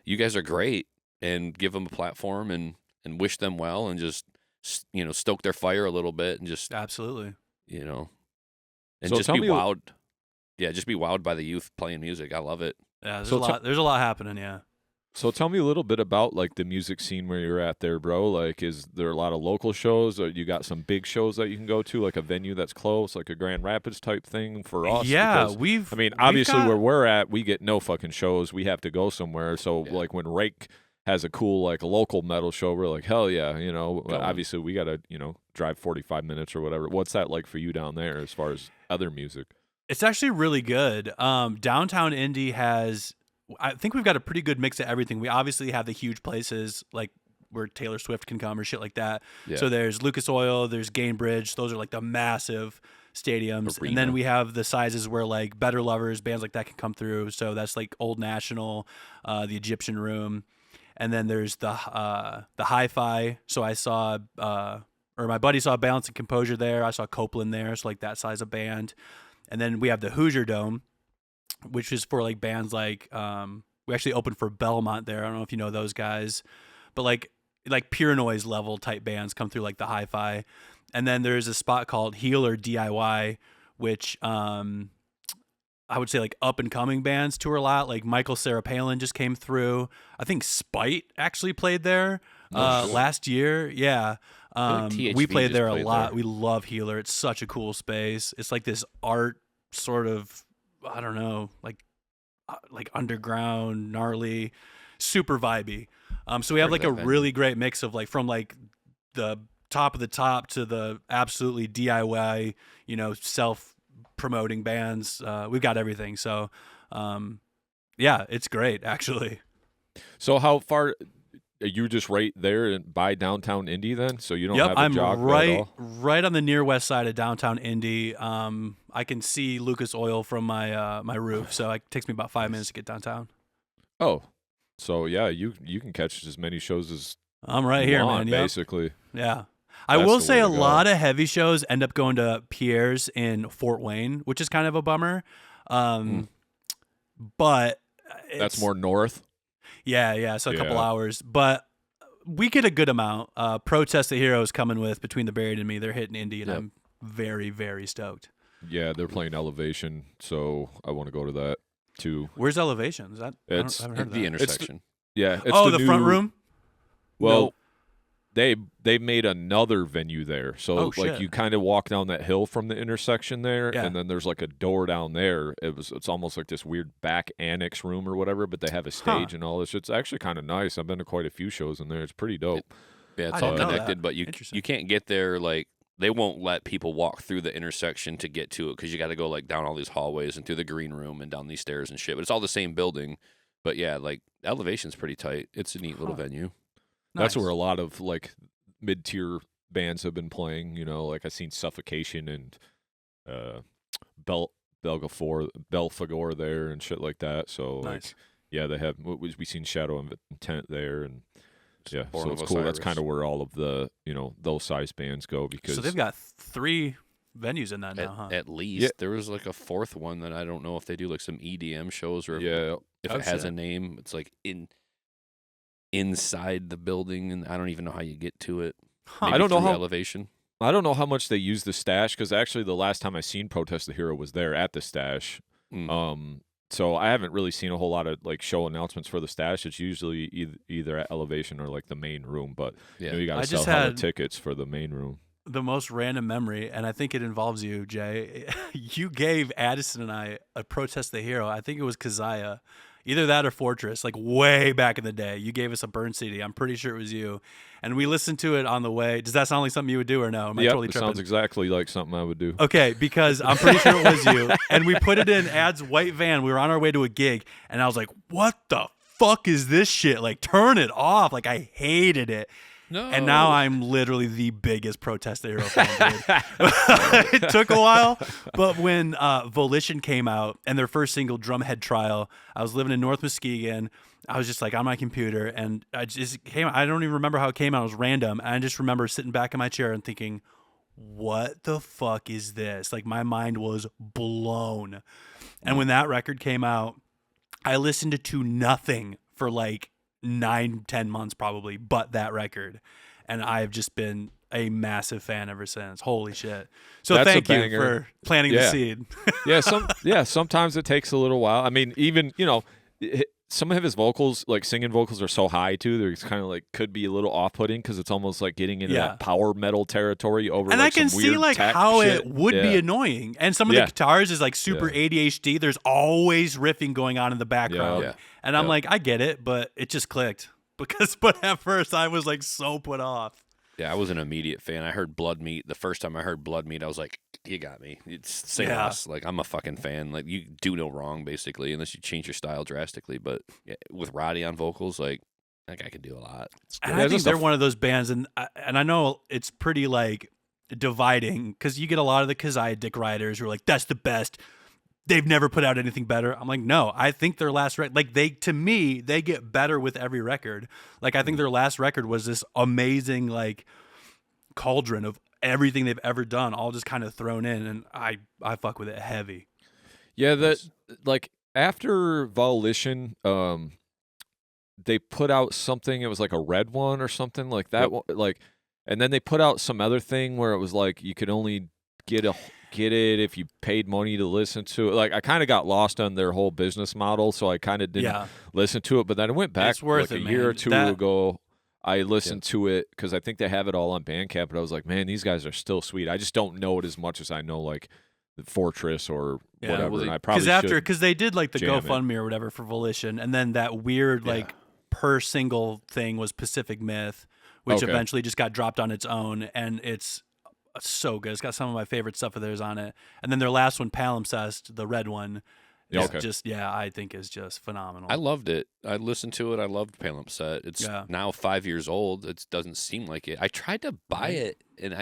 you guys are great. And give them a platform and wish them well and just, you know, stoke their fire a little bit and just absolutely, you know, and so just be wowed. Yeah, just be wowed by the youth playing music. I love it. Yeah, there's a lot happening. Yeah. So tell me a little bit about like the music scene where you're at there, bro. Like, is there a lot of local shows, or you got some big shows that you can go to, like a venue that's close, like a Grand Rapids type thing for us? Yeah, because, obviously where we're at, we get no fucking shows. We have to go somewhere. So like when Rake has a cool like a local metal show, we're like, hell yeah, you know. Obviously we gotta, you know, drive 45 minutes or whatever. What's that like for you down there as far as other music? It's actually really good. Downtown Indy has, I think we've got a pretty good mix of everything. We obviously have the huge places like where Taylor Swift can come or shit like that. Yeah. So there's Lucas Oil, there's Gainbridge. Those are like the massive stadiums. Arena. And then we have the sizes where like Better Lovers, bands like that can come through. So that's like Old National, the Egyptian Room. And then there's the Hi-Fi. So I saw, or my buddy saw Balance and Composure there. I saw Copeland there. So like that size of band. And then we have the Hoosier Dome, which is for like bands like, we actually opened for Belmont there. I don't know if you know those guys, but like Pure Noise level type bands come through like the Hi-Fi. And then there's a spot called Healer DIY, which, I would say like up and coming bands tour a lot. Like Michael Sarah Palin just came through. I think Spite actually played there last year. Yeah. Like we played there a lot. There. We love Healer. It's such a cool space. It's like this art sort of, I don't know, like underground, gnarly, super vibey. So we have like a really great mix of like from like the top of the top to the absolutely DIY, you know, self-promoting bands. We've got everything. So, yeah, it's great actually. So how far are you just right there by downtown Indy then? So you don't have a jog at all? Right on the near west side of downtown Indy. I can see Lucas Oil from my my roof, so it takes me about 5 minutes to get downtown. Oh, so yeah, you can catch as many shows as I'm right here, man. Basically, yeah. I will say a lot of heavy shows end up going to Pierre's in Fort Wayne, which is kind of a bummer. But that's more north. Yeah. So a couple hours, but we get a good amount. Protest the Heroes coming with Between the Buried and Me. They're hitting Indy, and I'm very, very stoked. Yeah, they're playing Elevation, so I want to go to that too. Where's Elevation? Is that? I haven't heard of that. The intersection. It's the front room. Well, they made another venue there, so like you kind of walk down that hill from the intersection there, and then there's like a door down there. It's almost like this weird back annex room or whatever, but they have a stage and all this. It's actually kind of nice. I've been to quite a few shows in there. It's pretty dope. It's all connected, but you can't get there like. They won't let people walk through the intersection to get to it because you got to go like down all these hallways and through the green room and down these stairs and shit. But it's all the same building. But yeah, like Elevation's pretty tight. It's a neat little venue. Nice. That's where a lot of like mid-tier bands have been playing. You know, like I've seen Suffocation and Belfagor there and shit like that. So like, yeah, they have. We seen Shadow of Intent there and. Yeah, so it's cool. That's kind of where all of the, you know, those size bands go because. So they've got 3 venues in that now, huh? At least. There was like a 4th one that I don't know if they do like some EDM shows or if it has a name. It's like inside the building, and I don't even know how you get to it. I don't know how Elevation. I don't know how much they use the Stash because actually the last time I seen Protest the Hero was there at the Stash. so I haven't really seen a whole lot of like show announcements for the Stash. It's usually either at Elevation or like the main room, but you got to sell hella tickets for the main room. The most random memory, and I think it involves you, Jay. You gave Addison and I a Protest the Hero. I think it was Keziah. Either that or Fortress, like way back in the day. You gave us a burn CD. I'm pretty sure it was you. And we listened to it on the way. Does that sound like something you would do or no? Am I totally tripping? It sounds exactly like something I would do. Okay, because I'm pretty sure it was you. And we put it in Ad's white van. We were on our way to a gig, and I was like, what the fuck is this shit? Like, turn it off. Like, I hated it. No. And now I'm literally the biggest Protest the Hero fan, dude. It took a while, but when Volition came out and their first single, Drumhead Trial, I was living in North Muskegon. I was just like on my computer, and I just came. I don't even remember how it came out. It was random, and I just remember sitting back in my chair and thinking, "What the fuck is this?" Like my mind was blown. And when that record came out, I listened to nothing for like 9-10 months probably but that record, and I've just been a massive fan ever since. Holy shit. So That's thank you for planting the seed. Sometimes it takes a little while. I mean, even some of his vocals, like singing vocals, are so high too. They're kind of like could be a little off-putting because it's almost like getting into that power metal territory over. And like, I can some see weird like tech how shit. it would be annoying. And some of the guitars is like super ADHD. There's always riffing going on in the background. And I'm like, I get it, but it just clicked but at first I was like so put off. Yeah, I was an immediate fan. I heard Blood Meat. The first time I heard Blood Meat, I was like, you got me. Say less. Like, I'm a fucking fan. Like, you do no wrong, basically, unless you change your style drastically. But with Roddy on vocals, like that guy can do a lot. And I think they're one of those bands, and I know it's pretty, like, dividing, because you get a lot of the Keziah dick riders who are like, that's the best. They've never put out anything better. I'm like, no, I think their last record, like to me, they get better with every record. Like, I think their last record was this amazing, like, cauldron of everything they've ever done, all just kind of thrown in, and I fuck with it heavy. Yeah, like after Volition, they put out something. It was like a red one or something like that. Yep. Like, and then they put out some other thing where it was like you could only get it if you paid money to listen to it. Like, I kind of got lost on their whole business model, so I kind of didn't listen to it. But then I went back like a year or two ago. I listened to it because I think they have it all on Bandcamp, but I was like, man, these guys are still sweet. I just don't know it as much as I know like the Fortress or whatever. Well, and I probably because they did like the GoFundMe or whatever for Volition, and then that weird like per single thing was Pacific Myth, which eventually just got dropped on its own, and it's so good. It's got some of my favorite stuff of theirs on it. And then their last one, Palimpsest, the red one, is I think is just phenomenal. I loved it. I listened to it. I loved Palimpsest. It's now 5 years old. It doesn't seem like it. I tried to buy it, and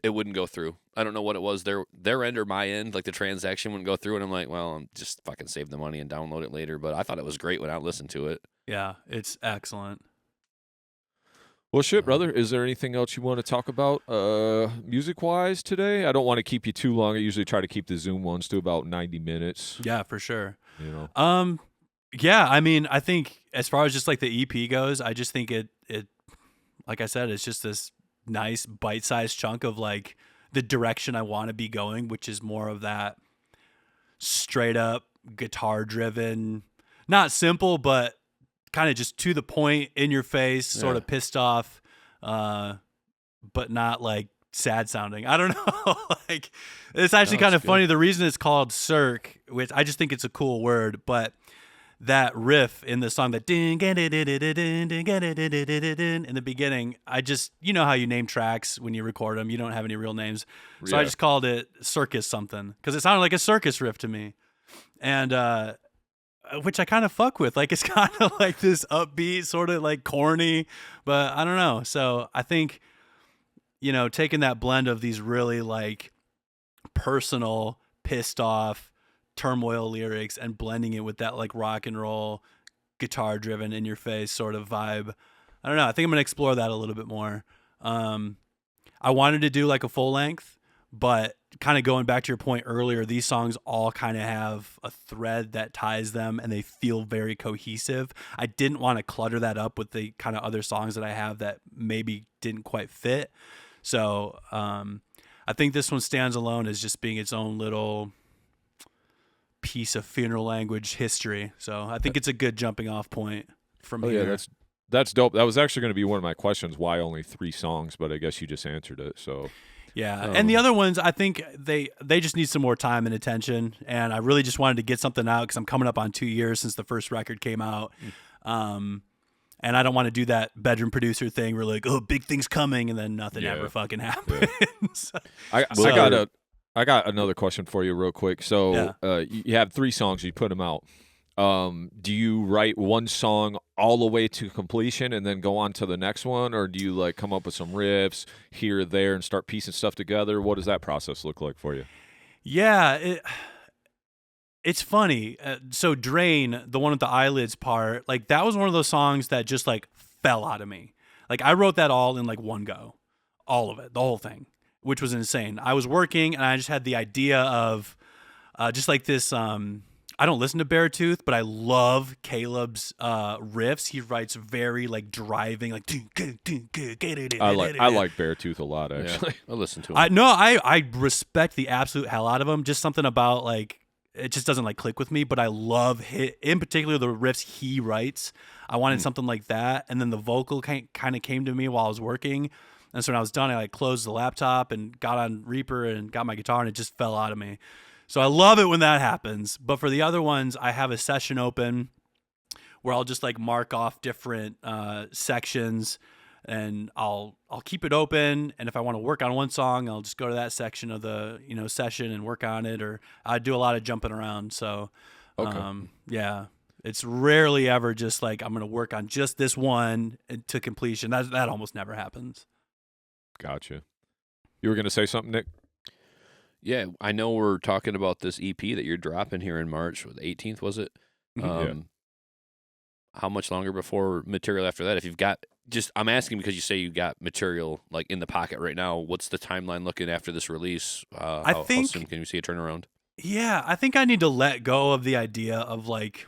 it wouldn't go through. I don't know what it was. Their end or my end, like the transaction wouldn't go through, and I'm like, well, I'm just fucking save the money and download it later. But I thought it was great when I listened to it. Yeah, it's excellent. Well, shit, brother. Is there anything else you want to talk about music-wise today? I don't want to keep you too long. I usually try to keep the Zoom ones to about 90 minutes. Yeah, for sure. Yeah, I mean, I think as far as just like the EP goes, I just think it like I said, it's just this nice bite-sized chunk of like the direction I want to be going, which is more of that straight-up guitar-driven, not simple, but kind of just to the point, in your face, sort of pissed off, but not like sad sounding. I don't know. Like, it's actually kind of funny. The reason it's called Cirque, which I just think it's a cool word, but that riff in the song, that ding in the beginning, I just, you know how you name tracks when you record them, you don't have any real names. So I just called it Circus something because it sounded like a circus riff to me. And, which I kind of fuck with. Like, it's kind of like this upbeat, sort of like corny, but I don't know. So I think, taking that blend of these really like personal, pissed off, turmoil lyrics and blending it with that like rock and roll, guitar driven, in your face sort of vibe. I don't know. I think I'm going to explore that a little bit more. I wanted to do like a full length, but kind of going back to your point earlier, these songs all kind of have a thread that ties them and they feel very cohesive. I didn't want to clutter that up with the kind of other songs that I have that maybe didn't quite fit. So I think this one stands alone as just being its own little piece of funeral language history. So I think it's a good jumping off point from here. Yeah, that's dope. That was actually going to be one of my questions. Why only 3 songs? But I guess you just answered it. So yeah, and the other ones, I think they just need some more time and attention. And I really just wanted to get something out because I'm coming up on 2 years since the first record came out. And I don't want to do that bedroom producer thing where like, oh, big thing's coming, and then nothing ever fucking happens. Yeah. I got another question for you real quick. So you have 3 songs, you put them out. Do you write one song all the way to completion and then go on to the next one, or do you like come up with some riffs here or there and start piecing stuff together? What does that process look like for you? Yeah, it's funny. So Drain, the one with the eyelids part, like that was one of those songs that just like fell out of me. Like I wrote that all in like one go, all of it, the whole thing, which was insane. I was working and I just had the idea of just like this. I don't listen to Beartooth, but I love Caleb's riffs. He writes very like driving, like. I like Beartooth a lot, actually. Yeah, I listen to him. I respect the absolute hell out of him. Just something about like it just doesn't like click with me. But I love in particular the riffs he writes. I wanted something like that, and then the vocal kind of came to me while I was working. And so when I was done, I like closed the laptop and got on Reaper and got my guitar, and it just fell out of me. So I love it when that happens. But for the other ones, I have a session open where I'll just like mark off different sections, and I'll keep it open. And if I want to work on one song, I'll just go to that section of the session and work on it. Or I do a lot of jumping around. So yeah, it's rarely ever just like I'm going to work on just this one to completion. That almost never happens. Gotcha. You were going to say something, Nick? Yeah, I know we're talking about this EP that you're dropping here in March. The 18th, was it? How much longer before material after that? If you've got I'm asking because you say you got material like in the pocket right now. What's the timeline looking after this release? How soon can you see a turnaround? Yeah, I think I need to let go of the idea of like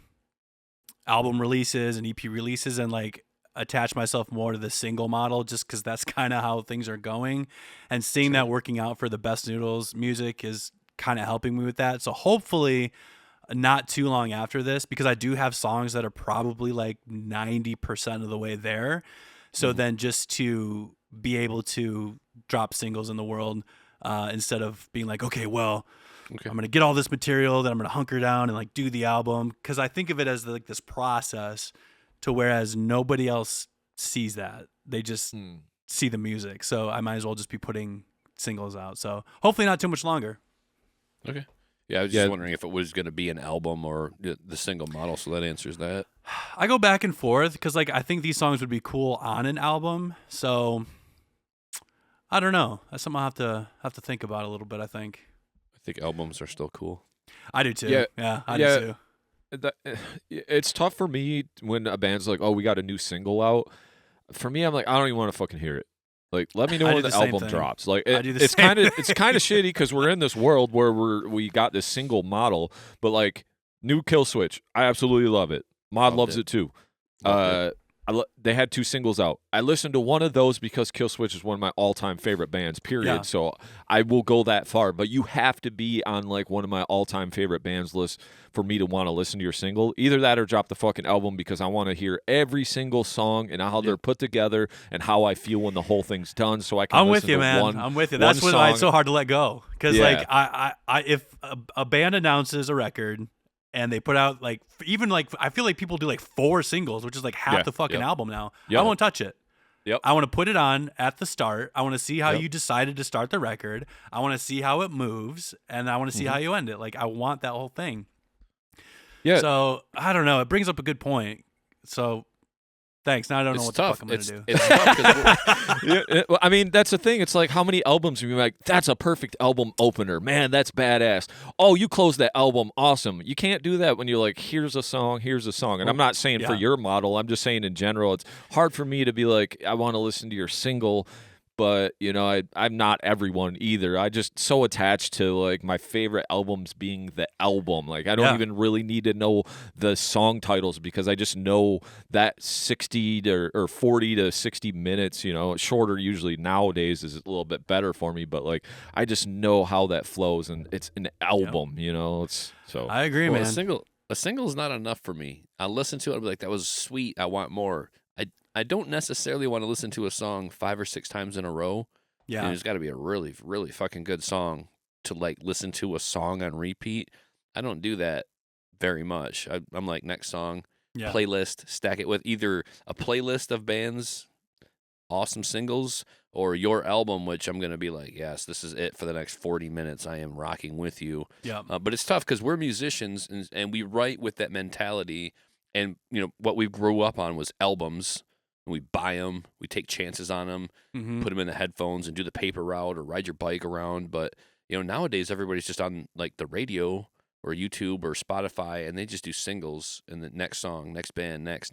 album releases and EP releases and like attach myself more to the single model just because that's kind of how things are going, and seeing that working out for the Best Noodles music is kind of helping me with that. So hopefully not too long after this, because I do have songs that are probably like 90% of the way there. So then just to be able to drop singles in the world instead of being like, okay, I'm going to get all this material, then I'm going to hunker down and like do the album. Cause I think of it as like this process to whereas nobody else sees that. They just see the music. So I might as well just be putting singles out. So hopefully not too much longer. Okay. Yeah, I was just wondering if it was going to be an album or the single model, so that answers that. I go back and forth because like I think these songs would be cool on an album. So I don't know. That's something I'll have to think about a little bit, I think. I think albums are still cool. I do too. Yeah, I do too. It's tough for me when a band's like, oh, we got a new single out. For me, I'm like, I don't even want to fucking hear it. Like, let me know when the album drops. Like, it's kind of shitty because we're in this world where we got this single model, but like new Kill Switch, I absolutely love it. Mod loves it too. They had 2 singles out. I listened to one of those because Kill Switch is one of my all-time favorite bands, period. Yeah. So I will go that far. But you have to be on like one of my all-time favorite bands list for me to want to listen to your single. Either that or drop the fucking album because I want to hear every single song and how they're put together and how I feel when the whole thing's done. So I can. I'm with you, man. I'm with you. That's why it's so hard to let go. Because like I if a band announces a record and they put out like even like I feel like people do like 4 singles, which is like half the fucking album now. I won't touch it. I want to put it on at the start. I want to see how you decided to start the record. I want to see how it moves, and I want to see how you end it. Like I want that whole thing. Yeah. So I don't know. It brings up a good point. So thanks. Now I don't know what the fuck I'm going to do. It's tough. I mean, that's the thing. It's like how many albums are you like, that's a perfect album opener. Man, that's badass. Oh, you closed that album. Awesome. You can't do that when you're like, here's a song. And I'm not saying for your model. I'm just saying in general, it's hard for me to be like, I want to listen to your single but you know, I'm not everyone either. I just so attached to like my favorite albums being the album. Like I don't even really need to know the song titles because I just know that 60 to or 40 to 60 minutes, you know, shorter usually nowadays is a little bit better for me, but like I just know how that flows and it's an album, you know. It's so I agree, man. A single is not enough for me. I listen to it, I'll be like, that was sweet. I want more. I don't necessarily want to listen to a song 5 or 6 times in a row. Yeah. And it's got to be a really, really fucking good song to like listen to a song on repeat. I don't do that very much. I'm like, next song, playlist, stack it with either a playlist of bands, awesome singles, or your album, which I'm going to be like, yes, this is it for the next 40 minutes. I am rocking with you. Yeah. But it's tough because we're musicians and we write with that mentality. And, you know, what we grew up on was albums. And we buy them, we take chances on them, put them in the headphones and do the paper route or ride your bike around. But, you know, nowadays everybody's just on like the radio or YouTube or Spotify and they just do singles and the next song, next band, next.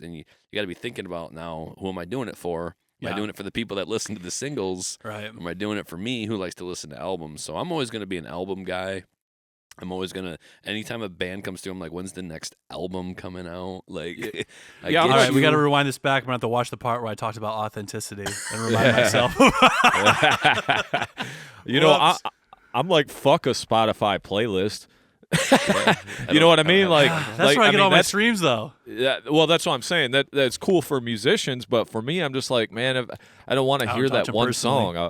And you got to be thinking about now, who am I doing it for? Am I doing it for the people that listen to the singles? Right. Or am I doing it for me who likes to listen to albums? So I'm always going to be an album guy. I'm always going to, anytime a band comes through, I'm like, when's the next album coming out? Like, all right, we got to rewind this back. I'm going to have to watch the part where I talked about authenticity and remind myself. You know, I'm like, fuck a Spotify playlist. You know what I mean? Like that's where I get all my streams, though. Yeah, well, that's what I'm saying. That's cool for musicians, but for me, I'm just like, man, I don't want to hear that one song. I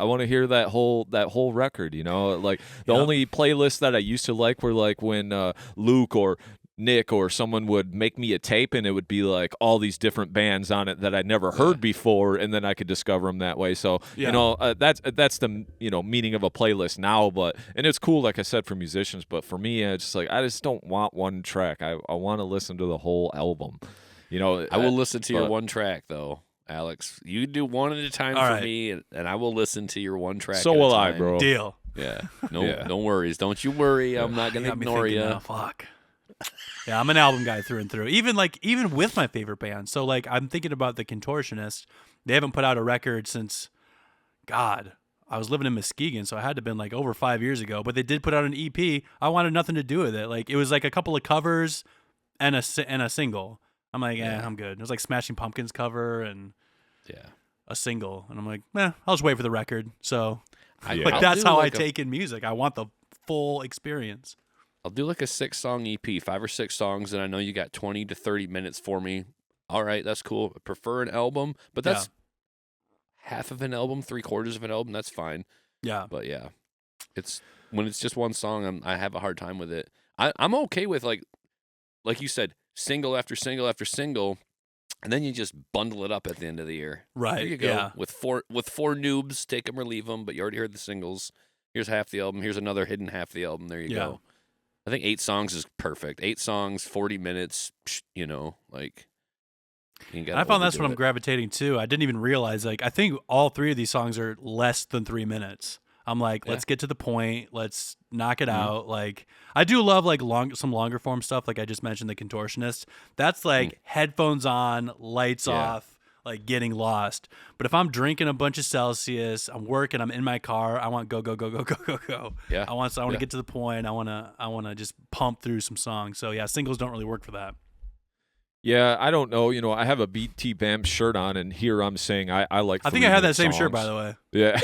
want to hear that whole record. You know, like the only playlists that I used to like were like when Luke or Nick or someone would make me a tape and it would be like all these different bands on it that I'd never heard before, and then I could discover them that way. So you know, that's the meaning of a playlist now. But and it's cool, like I said, for musicians. But for me, I just don't want one track. I want to listen to the whole album. You know, I will listen to your one track though, Alex. You do one at a time for me, and I will listen to your one track. So will I, bro. Deal. Yeah. No worries. Don't you worry. I'm not gonna ignore you. Now, fuck. Yeah, I'm an album guy through and through. Even with my favorite band. So like I'm thinking about the Contortionists. They haven't put out a record since God. I was living in Muskegon, so it had to have been like over 5 years ago. But they did put out an EP. I wanted nothing to do with it. Like it was like a couple of covers and a single. I'm like, I'm good. It was like Smashing Pumpkins cover and a single, and I'm like, I'll just wait for the record. So that's how I take in music. I want the full experience. I'll do like a 6-song EP, 5 or 6 songs, and I know you got 20 to 30 minutes for me. All right, that's cool. I prefer an album, but that's half of an album, 3/4 of an album. That's fine. Yeah. But it's when it's just one song, I have a hard time with it. I'm okay with like you said, single after single after single, and then you just bundle it up at the end of the year. Right. There you go. Yeah. With four noobs, take them or leave them. But you already heard the singles. Here's half the album. Here's another hidden half the album. There you go. I think 8 songs is perfect. 8 songs, 40 minutes, you know, like. I found that's what I'm gravitating to. I didn't even realize, like, I think all 3 of these songs are less than 3 minutes. I'm like, let's get to the point. Let's knock it out. Like, I do love, like, some longer form stuff. Like I just mentioned, the Contortionist. That's like headphones on, lights off, like getting lost. But if I'm drinking a bunch of Celsius, I'm working, I'm in my car, I want go. Yeah. I want to get to the point. I want to just pump through some songs. So yeah, singles don't really work for that. Yeah, I don't know. You know, I have a BT Bam shirt on, and here I'm saying I like. I think I had that same shirt, by the way. Yeah,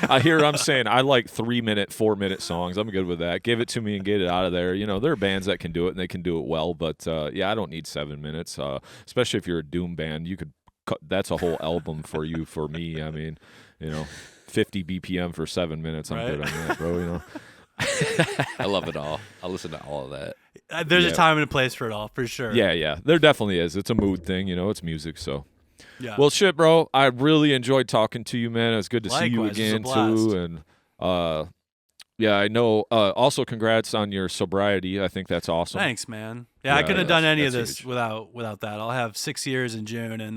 I hear I'm saying I like 3-minute, 4-minute songs. I'm good with that. Give it to me and get it out of there. You know, there are bands that can do it and they can do it well, but I don't need 7 minutes. Especially if you're a doom band, you could. That's a whole album for you. For me, I mean, you know, 50 BPM for 7 minutes. I'm good on that, bro. You know. I love it all. I'll listen to all of that. There's a time and a place for it all, for sure. Yeah. There definitely is. It's a mood thing, you know. It's music, so. Yeah. Well, shit, bro. I really enjoyed talking to you, man. It was good to see you again, too. And I know. Also, congrats on your sobriety. I think that's awesome. Thanks, man. Yeah, I couldn't have done any of this without that. I'll have 6 years in June, and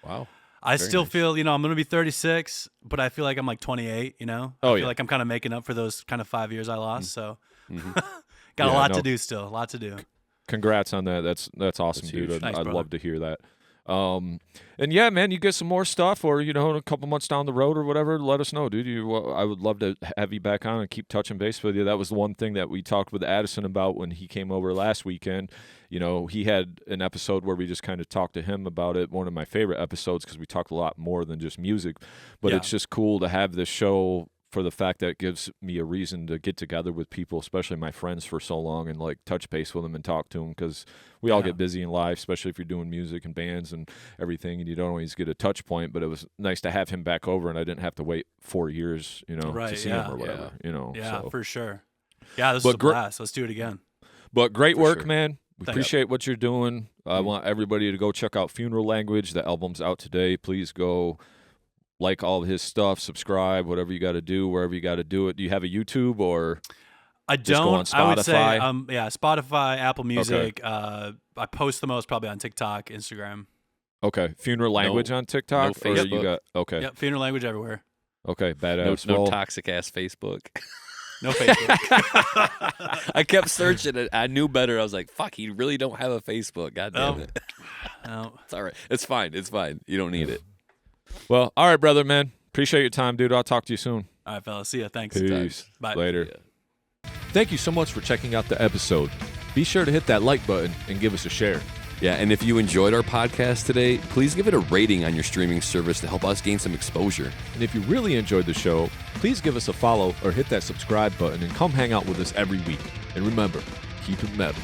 wow. I still feel, you know, I'm going to be 36, but I feel like I'm like 28, you know? I feel like I'm kind of making up for those kind of 5 years I lost, so got a lot to do still, a lot to do. Congrats on that. That's awesome, dude. Thanks, I'd love to hear that. And yeah, man, you get some more stuff, or in a couple months down the road or whatever, let us know, dude. I would love to have you back on and keep touching base with you. That was the one thing that we talked with Addison about when he came over last weekend. He had an episode where we just kind of talked to him about it. One of my favorite episodes because we talked a lot more than just music. But it's just cool to have this show for the fact that it gives me a reason to get together with people, especially my friends, for so long and like touch base with them and talk to them, because we all get busy in life, especially if you're doing music and bands and everything, and you don't always get a touch point. But it was nice to have him back over, and I didn't have to wait 4 years, to see him or whatever, Yeah, so. For sure. Yeah, this was a blast. Let's do it again. But great work, sure. man. We appreciate what you're doing. I want everybody to go check out Funeral Language. The album's out today. Please go like all of his stuff, subscribe, whatever you got to do, wherever you got to do it. Do you have a YouTube or? I just go on Spotify? I would say, Spotify, Apple Music. Okay. I post the most probably on TikTok, Instagram. Okay, Funeral Language on TikTok. No Facebook. Or you got Yep, Funeral Language everywhere. Okay, badass. No toxic ass Facebook. No Facebook. I kept searching it. I knew better. I was like, fuck, he really don't have a Facebook. God damn it. No. It's all right. It's fine. It's fine. You don't need it. Well, all right, brother, man. Appreciate your time, dude. I'll talk to you soon. All right, fellas. See ya. Thanks. Peace. Bye. Later. Yeah. Thank you so much for checking out the episode. Be sure to hit that like button and give us a share. Yeah, and if you enjoyed our podcast today, please give it a rating on your streaming service to help us gain some exposure. And if you really enjoyed the show, please give us a follow or hit that subscribe button and come hang out with us every week. And remember, keep it metal.